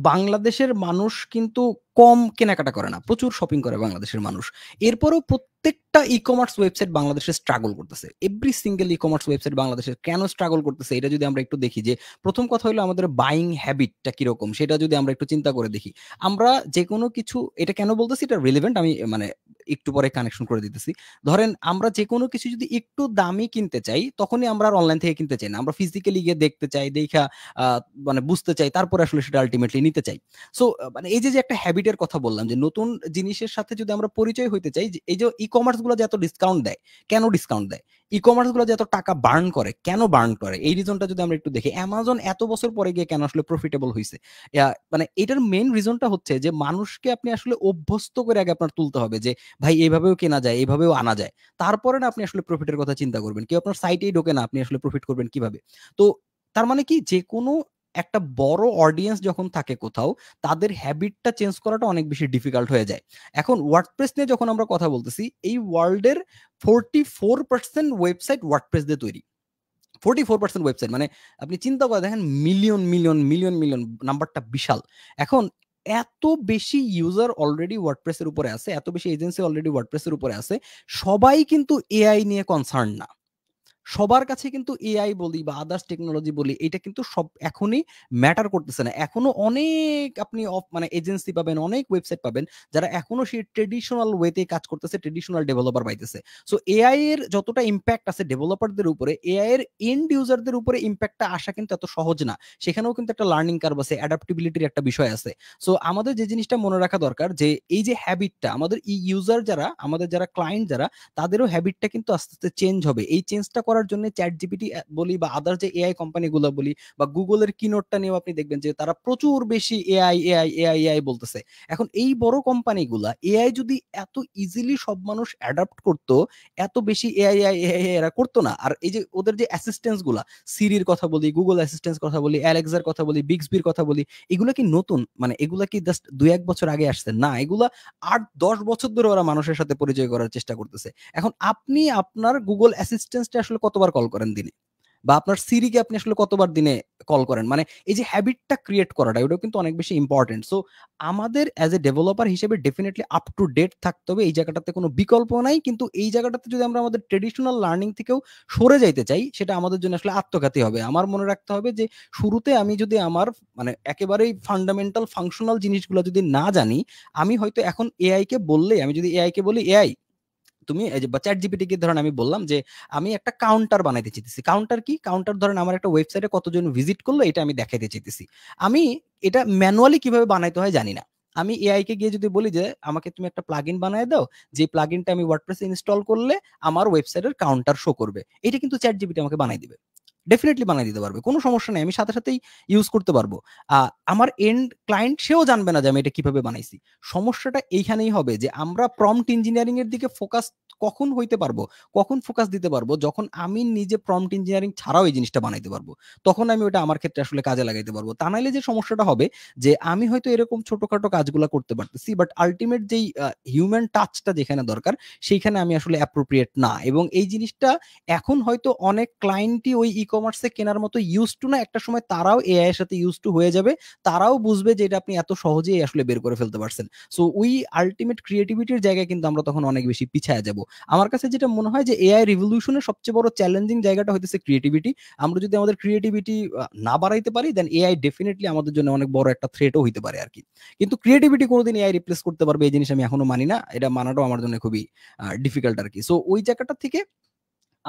বাংলাদেশের মানুষ কিন্তু কম কেনাকাটা করে না, প্রচুর শপিং করে বাংলাদেশের মানুষ। এরপরও প্রত্যেকটা ই-কমার্স ওয়েবসাইট বাংলাদেশে স্ট্রাগল করতেছে। এভরি সিঙ্গেল ই-কমার্স ওয়েবসাইট বাংলাদেশের কেন স্ট্রাগল করতেছে, এটা যদি আমরা একটু দেখি, যে প্রথম কথা হলো আমাদের বাইং হ্যাবিটটা কিরকম, সেটা যদি আমরা একটু চিন্তা করে দেখি। আমরা যে কোনো কিছু, এটা কেন বলতেছি, এটা রিলেভেন্ট, আমি মানে একটু পরে কানেকশন করে দিতেছি। ধরেন আমরা যে কোনো কিছু যদি একটু দামি কিনতে চাই, তখনই আমরা আর অনলাইন থেকে কিনতে চাই না, আমরা ফিজিক্যালি গিয়ে দেখতে চাই, দেখা মানে বুঝতে চাই, তারপরে আসলে সেটা আলটিমেটলি নিতে চাই। সো মানে এই যে যে একটা হ্যাবিটের কথা বললাম, যে নতুন জিনিসের সাথে যদি আমরা পরিচয় হইতে চাই, যে এই যে ই কমার্স গুলো যে এত ডিসকাউন্ট দেয়, কেন ডিসকাউন্ট দেয়? ই কমার্স গুলো যে এত টাকা বার্ন করে, কেন বার্ন করে? এই রিজনটা যদি আমরা একটু দেখি, অ্যামাজন এত বছর পরে গিয়ে কেন আসলে প্রফিটেবল হয়েছে, মানে এটার মেইন রিজনটা হচ্ছে যে মানুষকে আপনি আসলে অভ্যস্ত করে আগে আপনার তুলতে হবে, যে ভাই এইভাবেও কেনা যায়, এইভাবেও আনা যায়। তারপরে না আপনি আসলে প্রফিটের কথা চিন্তা করবেন। কেউ আপনার সাইটেই ঢোকে না, আপনি আসলে প্রফিট করবেন কিভাবে? তো তার মানে কি, যে কোনো একটা বড় অডিয়েন্স যখন থাকে কোথাও, তাদের হ্যাবিটটা চেঞ্জ করাটা অনেক বেশি ডিফিকাল্ট হয়ে যায়। এখন ওয়ার্ডপ্রেস নিয়ে যখন আমরা কথা বলতেছি, এই ওয়ার্ল্ডের 44% ওয়েবসাইট ওয়ার্ডপ্রেস দিয়ে তৈরি। 44% ওয়েবসাইট, মানে আপনি চিন্তা করে দেখেন, মিলিয়ন মিলিয়ন মিলিয়ন মিলিয়ন, নাম্বারটা বিশাল। এখন এত বেশি ইউজার অলরেডি ওয়ার্ডপ্রেসের উপরে আছে, এত বেশি এজেন্সি অলরেডি ওয়ার্ডপ্রেসের উপরে আছে, সবাই কিন্তু এআই নিয়ে কনসার্ন না। সবার কাছে কিন্তু এআই বলি বা আদার্স টেকনোলজি বলি, এটা কিন্তু সব এখনই ম্যাটার করতেছে না। এখনো অনেক আপনি মানে এজেন্সি পাবেন, অনেক ওয়েবসাইট পাবেন যারা এখনো সেই ট্রেডিশনাল ওয়েতে কাজ করতেছে, ট্রেডিশনাল ডেভেলপার পাইতেছে। সো এআই এর যতটা ইম্প্যাক্ট আছে ডেভেলপারদের উপরে, এআই এর এন্ড ইউজারদের উপরে ইম্প্যাক্টটা আসা কিন্তু এত সহজ না। সেখানেও কিন্তু একটা লার্নিং কার্ভ আছে, অ্যাডাপ্টিবিলিটির একটা বিষয় আছে। সো আমাদের যে জিনিসটা মনে রাখা দরকার, যে এই যে হ্যাবিটটা আমাদের ইউজার যারা, আমাদের যারা ক্লায়েন্ট যারা, তাদেরও হ্যাবিটটা কিন্তু আস্তে আস্তে চেঞ্জ হবে। এই চেঞ্জটা করার জন্য চ্যাট জিপিটি বলি বা আদার যে এআই কোম্পানিগুলো বলি, বা গুগলের কিনোটটা নিয়েও আপনি দেখবেন যে তারা প্রচুর বেশি এআই এআই এআই এআই বলতেছে। এখন এই বড় কোম্পানিগুলা এআই যদি এত ইজিলি সব মানুষ অ্যাডাপ্ট করতো, এত বেশি এআই এআই এআই এরা করতো না। আর এই যে ওদের যে অ্যাসিস্ট্যান্স গুলা, সিরির কথা বলি, গুগল অ্যাসিস্ট্যান্স কথা বলি, অ্যালেক্সার কথা বলি, বিক্সবির কথা বলি, এগুলা কি নতুন? মানে এগুলা কি জাস্ট 2-1 বছর আগে আসছে? না, এগুলা 8-10 বছর ধরে ওরা মানুষের সাথে পরিচয় করার চেষ্টা করতেছে। এখন আপনি আপনার গুগল অ্যাসিস্ট্যান্সটা আসলে কতবার কল করেন দিনে? বা আপনার সিরিকে আপনি আসলে কতবার দিনে কল করেন? মানে এই যে হ্যাবিটটা ক্রিয়েট করাটা, ওটাও কিন্তু অনেক বেশি ইম্পর্টেন্ট। সো আমাদের অ্যাজ এ ডেভেলপার হিসেবে ডেফিনিটলি আপ টু ডেট থাকতে হবে, এই জায়গাটাতে কোনো বিকল্প নাই। কিন্তু এই জায়গাটাতে যদি আমরা আমাদের ট্রেডিশনাল লার্নিং থেকেও সরে যাইতে চাই, সেটা আমাদের জন্য আসলে আত্মঘাতী হবে। আমার মনে রাখতে হবে যে শুরুতে আমি যদি আমার মানে একেবারেই ফান্ডামেন্টাল ফাংশনাল জিনিসগুলো যদি না জানি, আমি হয়তো এখন এআই কে বললেই, আমি যদি এআই কে বলি, এআই তুমি এই যে বা চ্যাট জিপিটি কে ধরেন আমি বললাম যে আমি একটা কাউন্টার বানাইতে চাইতেছি। কাউন্টার কি? কাউন্টার ধরেন আমার একটা ওয়েবসাইটে কতজন ভিজিট করলো, এটা আমি দেখাইতে চাইতেছি। আমি এটা ম্যানুয়ালি কিভাবে বানাইতে হয় জানি না। আমি এআই কে গিয়ে যদি বলি যে আমাকে তুমি একটা প্লাগইন বানায় দাও, যে প্লাগইনটা আমি ওয়ার্ডপ্রেসে ইনস্টল করলে আমার ওয়েবসাইটের কাউন্টার শো করবে। এটা কিন্তু চ্যাট জিপিটি আমাকে বানাই দিবে। ডেফিনিটলি বানাই দিতে পারবে। কোনো সমস্যা নাই। আমি সাথে সাথেই ইউজ করতে পারবো। আমার এন্ড ক্লায়েন্ট সেও জানবে না যে আমি এটা কিভাবে বানাইছি। সমস্যাটা এইখানেই হবে যে আমরা প্রম্পট ইঞ্জিনিয়ারিং এর দিকে ফোকাস কখন হইতে পারবো, কখন ফোকাস দিতে পারবো, যখন আমি নিজে প্রম্পট ইঞ্জিনিয়ারিং ছাড়াও এই জিনিসটা বানাইতে পারবো। তখন আমি ওটা আমার ক্ষেত্রে আসলে কাজে লাগাইতে পারবো। তা নাইলে যে সমস্যাটা হবে, যে আমি হয়তো এরকম ছোটখাটো কাজগুলা করতে পারতেছি, বাট আল্টিমেট যেই হিউম্যান টাচটা যেখানে দরকার, সেইখানে আমি আসলে অ্যাপ্রোপ্রিয়েট না। এবং এই জিনিসটা এখন হয়তো অনেক ক্লায়েন্টই ওই ই-কমার্সে কেনার মতো ইউজ টু না। একটা সময় তারাও এআই এর সাথে ইউজ টু হয়ে যাবে। তারাও বুঝবে যে এটা আপনি এত সহজেই আসলে বের করে ফেলতে পারছেন। সো ওই আল্টিমেট ক্রিয়েটিভিটির জায়গায় কিন্তু আমরা তখন অনেক বেশি পিছায়া যাব। আমার কাছে যেটা মনে হয় যে এআই রিভলিউশনের সবচেয়ে বড় চ্যালেঞ্জিং জায়গাটা হইতেছে ক্রিয়েটিভিটি। আমরা যদি আমাদের ক্রিয়েটিভিটি না বাড়াইতে পারি, দেন এআই ডেফিনিটলি আমাদের জন্য অনেক বড় একটা থ্রেটও হইতে পারে আরকি। কিন্তু ক্রিয়েটিভিটি কোনোদিন এআই রিপ্লেস করতে পারবে এই জিনিস আমি এখনো মানি না। এটা মানাটাও আমার জন্য খুবই ডিফিকাল্ট আরকি। সো ওই জায়গাটা থেকে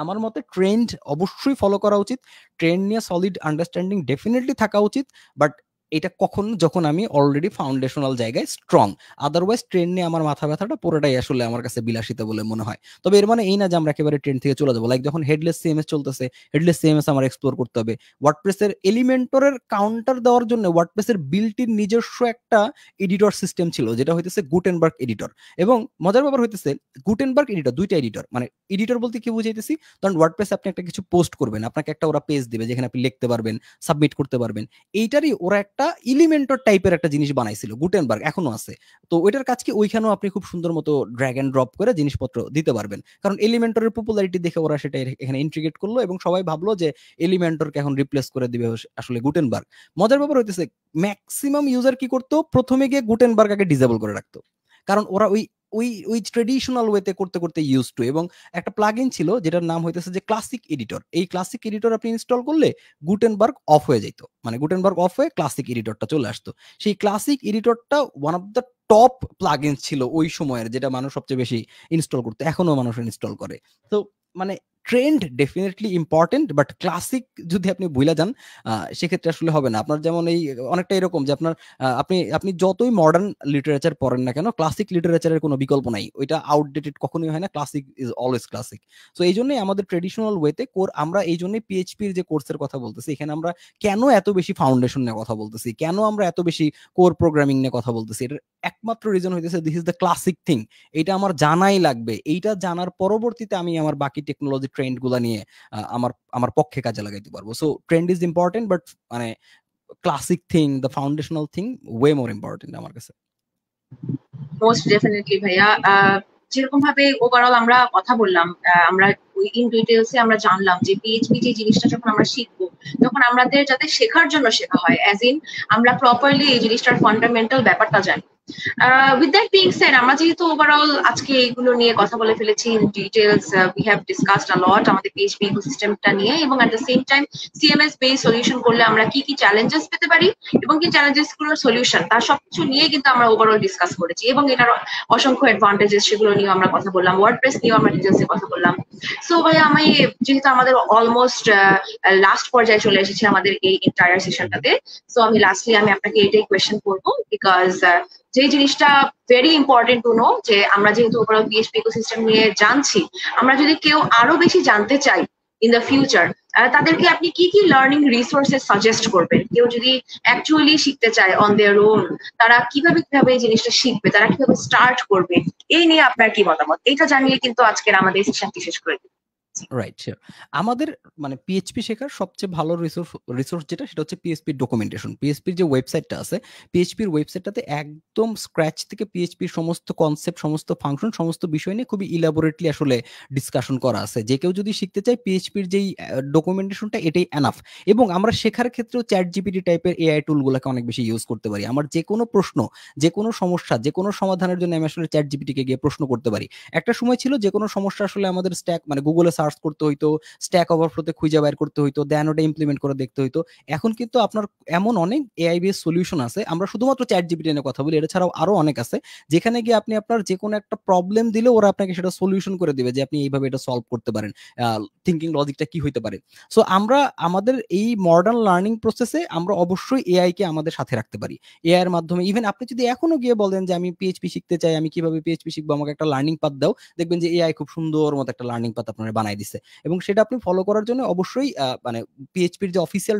আমার মতে ট্রেন্ড অবশ্যই ফলো করা উচিত, ট্রেন্ড নিয়ে সলিড আন্ডারস্ট্যান্ডিং ডেফিনেটলি থাকা উচিত, বাট এটা কখন, যখন আমি অলরেডি ফাউন্ডেশনাল জায়গায় স্ট্রং। আদারওয়াইজ ট্রেন্ড নিয়ে আমার মাথা ব্যথাটা পুরোটাই আসলে আমার কাছে বিলাসিতা বলে মনে হয়। তবে এর মানে এই না যে আমরা একেবারে ট্রেন্ড থেকে চলে যাবো। লাইক যখন হেডলেস সিএমএস চলতেছে, হেডলেস সিএমএস আমার এক্সপ্লোর করতে হবে। ওয়ার্ডপ্রেসের এলিমেন্টরের কাউন্টার দেওয়ার জন্য ওয়ার্ডপ্রেসের বিল্টিন নিজস্ব একটা এডিটর সিস্টেম ছিল, যেটা হইতেছে গুটেনবার্গ এডিটর। এবং মজার ব্যাপার হইতেছে গুটেনবার্গ এডিটর, দুইটা এডিটর, মানে এডিটর বলতে কি বুঝাইতেছি, কারণ ওয়ার্ডপ্রেসে আপনি একটা কিছু পোস্ট করবেন, আপনাকে একটা ওরা পেজ দিবে যেখানে আপনি লিখতে পারবেন, সাবমিট করতে পারবেন। এইটারই ওরা একটা এলিমেন্টর টাইপের একটা জিনিস বানাইছিল, গুটেনবার্গ এখনো আছে। তো ওইটার কাজ কি, ওইখানেও আপনি খুব সুন্দর মতো ড্র্যাগ এন্ড ড্রপ করে জিনিসপত্র দিতে পারবেন, কারণ এলিমেন্টরের পপুলারিটি দেখে ওরা সেটা এখানে ইন্টিগ্রেট করলো এবং সবাই ভাবলো যে এলিমেন্টরকে এখন রিপ্লেস করে দিবে আসলে গুটেনবার্গ। মজার ব্যাপার হইতেছে ম্যাক্সিমাম ইউজার কি করতো, প্রথমে গিয়ে গুটেনবার্গ আগে ডিসেবল করে রাখতো, কারণ ওরা ওই ওই ওই ট্রেডিশনাল ওয়েতে করতে করতে ইউজ টু। এবং একটা প্লাগইন ছিল যেটার নাম হইতেছে যে ক্লাসিক এডিটর। এই ক্লাসিক এডিটর আপনি ইনস্টল করলে গুটেনবার্গ অফ হয়ে যেত, মানে গুটেনবার্গ অফ হয়ে ক্লাসিক এডিটরটা চলে আসতো। সেই ক্লাসিক এডিটরটা one of the top plugin ছিল ওই সময়ের, যেটা মানুষ সবচেয়ে বেশি ইনস্টল করতো, এখনো মানুষ ইনস্টল করে। তো মানে trend definitely important, but classic যদি আপনি ভুলে যান সেক্ষেত্রে আসলে হবে না। আপনার যেমন এই অনেকটা এরকম যে আপনার আপনি আপনি যতই মডার্ন লিটারেচার পড়েন না কেন, ক্লাসিক লিটারেচারের কোনো বিকল্প নাই, ওইটা আউটডেটেড কখনোই হয় না, classic is always classic. So এই জন্যই আমাদের ট্রেডিশনাল ওয়েতে আমরা এই জন্যই পিএইচপির যে কোর্সের কথা বলতেছি, এখানে আমরা কেন এত বেশি ফাউন্ডেশন নিয়ে কথা বলতেছি, কেন আমরা এত বেশি কোর প্রোগ্রামিং নিয়ে কথা বলতেছি, এটার একমাত্র রিজন হইতেছে this is the classic thing. এটা আমার জানাই লাগবে, এইটা জানার পরবর্তীতে আমি আমার বাকি টেকনোলজি ট্রেন্ড গুলা নিয়ে আমার আমার পক্ষে কাজে লাগাইতে পারবো। So trend is important, but মানে classic thing, the foundational thing way more important আমার কাছে। মোস্ট ডেফিনেটলি ভাইয়া, যেরকম ভাবে ওভারঅল আমরা কথা বললাম, আমরা ইন ডিটেলসে আমরা জানলাম যে পিএইচপি যে জিনিসটা যখন আমরা শিখবো, তখন আমাদের যাতে শেখার জন্য শেখা হয়, অ্যাজ ইন আমরা প্রপারলি এই জিনিসটার ফান্ডামেন্টাল ব্যাপারটা জানি। উইথ দ্যাট বিং সেড, আমরা যেহেতু ওভারঅল আজকে এইগুলো নিয়ে কথা বলে ফেলেছি in details, we have discussed a lot আমাদের পিএইচপি ইকোসিস্টেমটা নিয়ে, এবং at the same time CMS base solution করলে আমরা কি কি চ্যালেঞ্জেস পেতে পারি এবং কি চ্যালেঞ্জেস গুলোর সলিউশন, তার সবকিছু নিয়ে কিন্তু আমরা ওভারঅল ডিসকাস করেছি, এবং এটার অসংখ্য অ্যাডভান্টেজেস সেগুলো নিয়েও আমরা কথা বললাম, ওয়ার্ডপ্রেস নিয়েও আমরা ডিটেলসে কথা বললাম। সো ভাইয়া, আমি যেহেতু আমাদের অলমোস্ট লাস্ট পর্যায়ে চলে এসেছি আমাদের এই এন্টায়ার সেশনটাতে, সো আমি লাস্টলি আপনাকে এটাই কোয়েশ্চেন করবো, বিকজ যে জিনিসটা ভেরি ইম্পর্টেন্ট টু নো, যে আমরা যেহেতু ওভারঅল পিএইচপি ইকোসিস্টেম নিয়ে জানছি, আমরা যদি কেউ আরো বেশি জানতে চাই ইন দ্য ফিউচার, তাদেরকে আপনি কি কি লার্নিং রিসোর্সেস সাজেস্ট করবেন? কেউ যদি অ্যাকচুয়ালি শিখতে চায় অন দেয়ার ওন, তারা কিভাবে এই জিনিসটা শিখবে, তারা কিভাবে স্টার্ট করবে, এই নিয়ে আপনার কি মতামত? এটা জানিয়ে কিন্তু আজকের আমাদের সেশনটি শেষ করে দিই। Right, sure. আমাদের মানে পিএইচপি শেখার সবচেয়ে ভালো রিসোর্স যেটা, সেটা হচ্ছে পিএইচপির ডকুমেন্টেশন। পিএইচপির যে ওয়েবসাইটটা আছে, পিএইচপির ওয়েবসাইটটাতে একদম স্ক্র্যাচ থেকে পিএইচপির সমস্ত কনসেপ্ট, সমস্ত ফাংশন, সমস্ত বিষয় নিয়ে খুবই ইলাবোরেটলি আসলে ডিসকাশন করা আছে। যে কেউ যদি শিখতে চায়, পিএইচপির যেই ডকুমেন্টেশনটা এটাই এনাফ। এবং আমরা শেখার ক্ষেত্রেও চ্যাট জিপিটি টাইপের এআই টুলগুলোকে অনেক বেশি ইউজ করতে পারি। আমার যে কোনো প্রশ্ন, যে কোনো সমস্যা, যে কোনো সমাধানের জন্য আমি আসলে চ্যাট জিপিটিকে গিয়ে প্রশ্ন করতে পারি। একটা সময় ছিল যে কোনো সমস্যা আসলে আমাদের স্ট্যাক মানে গুগলে সার্চ করতে হইতো, স্ট্যাক ওভারফ্লোতে খুঁজে বের করতে হইতো, দেন ওটা ইমপ্লিমেন্ট করে দেখতে হইতো। এখন কিন্তু আপনার এমন অনেক এআই বেস সলিউশন আছে, আমরা শুধুমাত্র চ্যাট জিপিটি নিয়ে কথা বলি, এটা ছাড়াও আরো অনেক আছে, যেখানে গিয়ে আপনি আপনার যে কোনো একটা প্রবলেম দিলে ওরা আপনাকে সেটা সলিউশন করে দিবে, যে আপনি এইভাবে এটা সলভ করতে পারেন, থিঙ্কিং লজিকটা কি হইতে পারে। সো আমরা আমাদের এই মডার্ন লার্নিং প্রসেসে আমরা অবশ্যই এআই কে আমাদের সাথে রাখতে পারি। এআই এর মাধ্যমে ইভেন আপনি যদি এখনো গিয়ে বলেন যে আমি পিএইচপি শিখতে চাই, আমি কিভাবে পিএইচপি শিখবো, আমাকে একটা লার্নিং পাথ দাও, দেখবেন যে এআই খুব সুন্দর মতো একটা লার্নিং পাথ আপনারা বানাই দিছে। এবং সেটা আপনি ফলো করার জন্য অবশ্যই মানে পিএইচপির যে অফিসিয়াল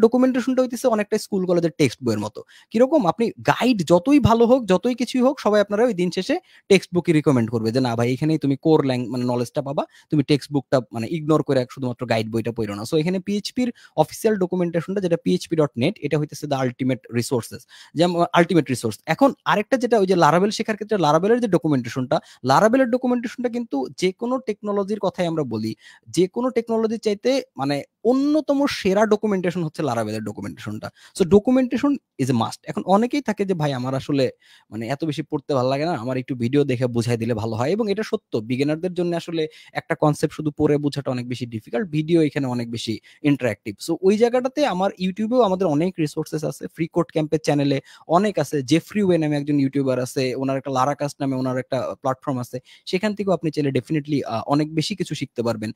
ডকুমেন্টেশনটা হইতেছে অনেকটা স্কুল কলেজের টেক্সট বইয়ের মতো। কিরকম, আপনি গাইড যতই ভালো হোক, যতই কিছুই হোক, সবাই আপনারা ওই দিন শেষে টেক্সট বুকই রিকমেন্ড করবে, যে না ভাই এখানেই তুমি কোর মানে নলেজটা পাবা, তুমি টেক্সট বুকটা মানে ইগনোর করে শুধুমাত্র গাইড বইটা পড়ো না। সো এখানে পিএইচপির অফিসিয়াল ডকুমেন্টেশনটা, যেটা php.net, এটা হইতেছে দ্য আলটিমেট রিসোর্সেস, যেমন আলটিমেট রিসোর্স। এখন আরেকটা যেটা, ওই যে লারাভেল শেখার ক্ষেত্রে লারাভেলের যে ডকুমেন্টেশনটা, লারাভেলের ডকুমেন্টেশনটা কিন্তু যে কোনো টেকনোলজির কথাই আমরা বলি, যে কোনো টেকনোলজির চাইতে মানে অন্যতম সেরা ডকুমেন্টেশন হচ্ছে লারাভেলের ডকুমেন্টেশনটা। So documentation is a must. এখন অনেকেই থাকে যে ভাই আমার আসলে মানে এত বেশি পড়তে ভালো লাগে না, আমার একটু ভিডিও দেখে বুঝাই দিলে ভালো হয়, এবং এটা সত্য বিগিনারদের জন্য আসলে একটা কনসেপ্ট শুধু পড়ে বোঝাটা অনেক বেশি ডিফিকাল্ট, ভিডিও এখানে অনেক বেশি ইন্টারাক্টিভ। সো ওই জায়গাটাতে আমার ইউটিউবেও আমাদের অনেক রিসোর্সেস আছে, ফ্রি কোড ক্যাম্পের চ্যানেলে অনেক আছে, জেফ্রি ওয়ে নামে একজন ইউটিউবার আছে, ওনার একটা লারাকাস্ট নামে ওনার একটা প্ল্যাটফর্ম আছে, সেখান থেকেও আপনি চাইলে ডেফিনেটলি অনেক বেশি কিছু শিখতে পারবেন।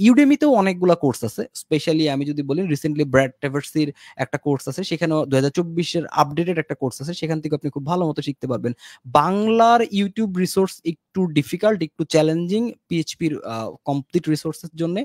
ইউডেমিতেও অনেকগুলা কোর্স আছে, স্পেশালি আমি যদি বলি রিসেন্টলি ব্র্যাড টেভার্সির একটা কোর্স আছে, সেখানেও 2024-এর আপডেটেড একটা কোর্স আছে, সেখান থেকে আপনি খুব ভালো মতো শিখতে পারবেন। বাংলার ইউটিউব রিসোর্স একটু ডিফিকাল্ট, একটু চ্যালেঞ্জিং পিএইচপির কমপ্লিট রিসোর্সের জন্য।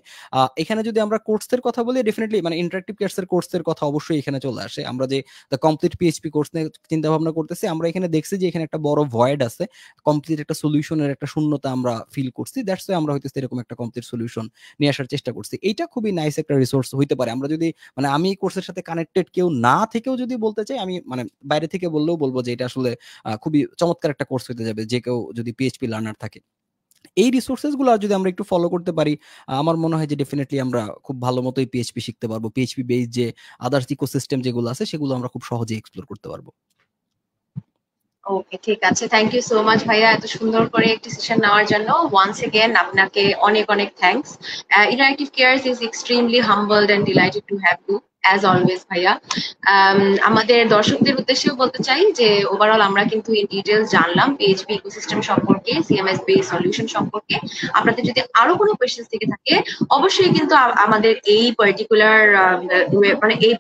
এখানে যদি আমরা কোর্সের কথা বলি, ডেফিনেটলি মানে ইন্টারাক্টিভ কেয়ার্সের কোর্সের কথা অবশ্যই এখানে চলে আসে। আমরা যে দ্য কমপ্লিট পিএইচপি কোর্স নিয়ে চিন্তা ভাবনা করতেছি, আমরা এখানে দেখছি যে এখানে একটা বড় ভয়েড আছে, কমপ্লিট একটা সলিউশনের একটা শূন্যতা আমরা ফিল করছি, দ্যাটস ওয়াই আমরা হয়তো এরকম একটা কমপ্লিট সলিউশন নিয়ে আসার চেষ্টা করছি। এইটা খুবই নাইস একটা রিসোর্স হইতে পারে। আমরা যদি মানে আমি কোর্সের সাথে কানেক্টেড কেউ না থেকেও যদি বলতে চাই, আমি মানে বাইরে থেকে বললেও বলবো যে এটা আসলে খুবই চমৎকার একটা কোর্স হইতে যাবে যে কেউ যদি পিএইচপি লার্নার থাকে। এই রিসোর্সেস গুলো যদি আমরা একটু ফলো করতে পারি, আমার মনে হয় যে ডেফিনেটলি আমরা খুব ভালো মতোই পিএইচপি শিখতে পারবো। পিএইচপি বেস যে আদার্স ইকোসিস্টেম যেগুলো আছে সেগুলো আমরা খুব সহজেই এক্সপ্লোর করতে পারবো। ওকে, ঠিক আছে। থ্যাংক ইউ সো মাচ ভাইয়া, এত সুন্দর করে একটি সেশন নেওয়ার জন্য। ওয়ান্স এগেন আপনাকে অনেক অনেক thanks. Interactive cares is extremely humbled and delighted to have you as always ভাইয়া। আমাদের দর্শকদের উদ্দেশ্যেও বলতে চাই যে ওভারঅল আমরা কিন্তু ইন ডিটেলস জানলাম পিএইচপি ইকোসিস্টেম সম্পর্কে, সিএমএস বেস সলিউশন সম্পর্কে। আপনাদের যদি আরো কোনো কোয়েশ্চেন থেকে থাকে অবশ্যই কিন্তু আমাদের এই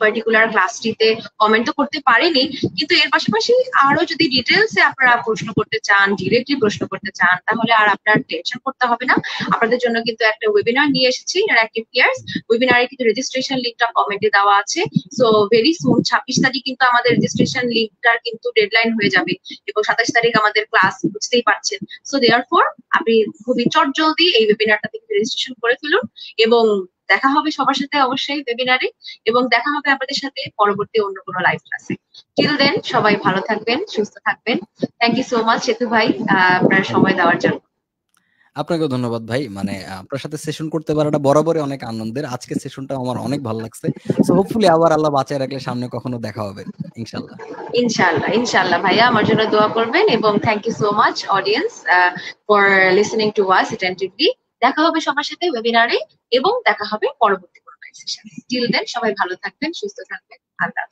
পার্টিকুলার ক্লাসটিতে কমেন্ট তো করতে পারেনি, কিন্তু এর পাশাপাশি আরো যদি ডিটেলসে আপনারা প্রশ্ন করতে চান, ডিরেক্টলি প্রশ্ন করতে চান, তাহলে আর আপনার টেনশন করতে হবে না। আপনাদের জন্য কিন্তু একটা ওয়েবিনার নিয়ে এসেছি, ইন্টারঅ্যাক্টিভ কেয়ারস। ওয়েবিনারে কিন্তু রেজিস্ট্রেশন লিংকটা কমেন্টে দেওয়া আছে। সো ভেরি সুন 26 তারিখ কিন্তু আমাদের রেজিস্ট্রেশন লিংকটার কিন্তু ডেডলাইন হয়ে যাবে, এবং 27 তারিখ আমাদের ক্লাস, বুঝতেই পারছেন। সো দেয়ারফর আপনি খুবই চটজলদি এই ওয়েবিনারটা থেকে রেজিস্ট্রেশন করে ফেলুন, এবং দেখা হবে সবার সাথে অবশ্যই ওয়েবিনারে, এবং দেখা হবে আপনাদের সাথে পরবর্তী অন্য কোনো লাইভ ক্লাসে। টিল দেন সবাই ভালো থাকবেন, সুস্থ থাকবেন। থ্যাংক ইউ সো মাচ সেতু ভাই আপনার সময় দেওয়ার জন্য। আপনাকেও ধন্যবাদ ভাই, মানে আপনার সাথে সেশন করতে পারাটা বরাবরই অনেক আনন্দের। আজকের সেশনটা আমার অনেক ভালো লাগছে। সো হোপফুলি আবার আল্লাহ বাঁচায় রাখলে সামনে কখনো দেখা হবে ইনশাআল্লাহ। ইনশাআল্লাহ, ইনশাআল্লাহ ভাইয়া আমার জন্য দোয়া করবেন, এবং thank you so much audience for listening to us attentively. দেখা হবে সবার সাথে ওয়েবিনারে, এবং দেখা হবে পরবর্তী কোনো লাইভ সেশনে। টিল দেন সবাই ভালো থাকবেন, সুস্থ থাকবেন। আল্লাহ।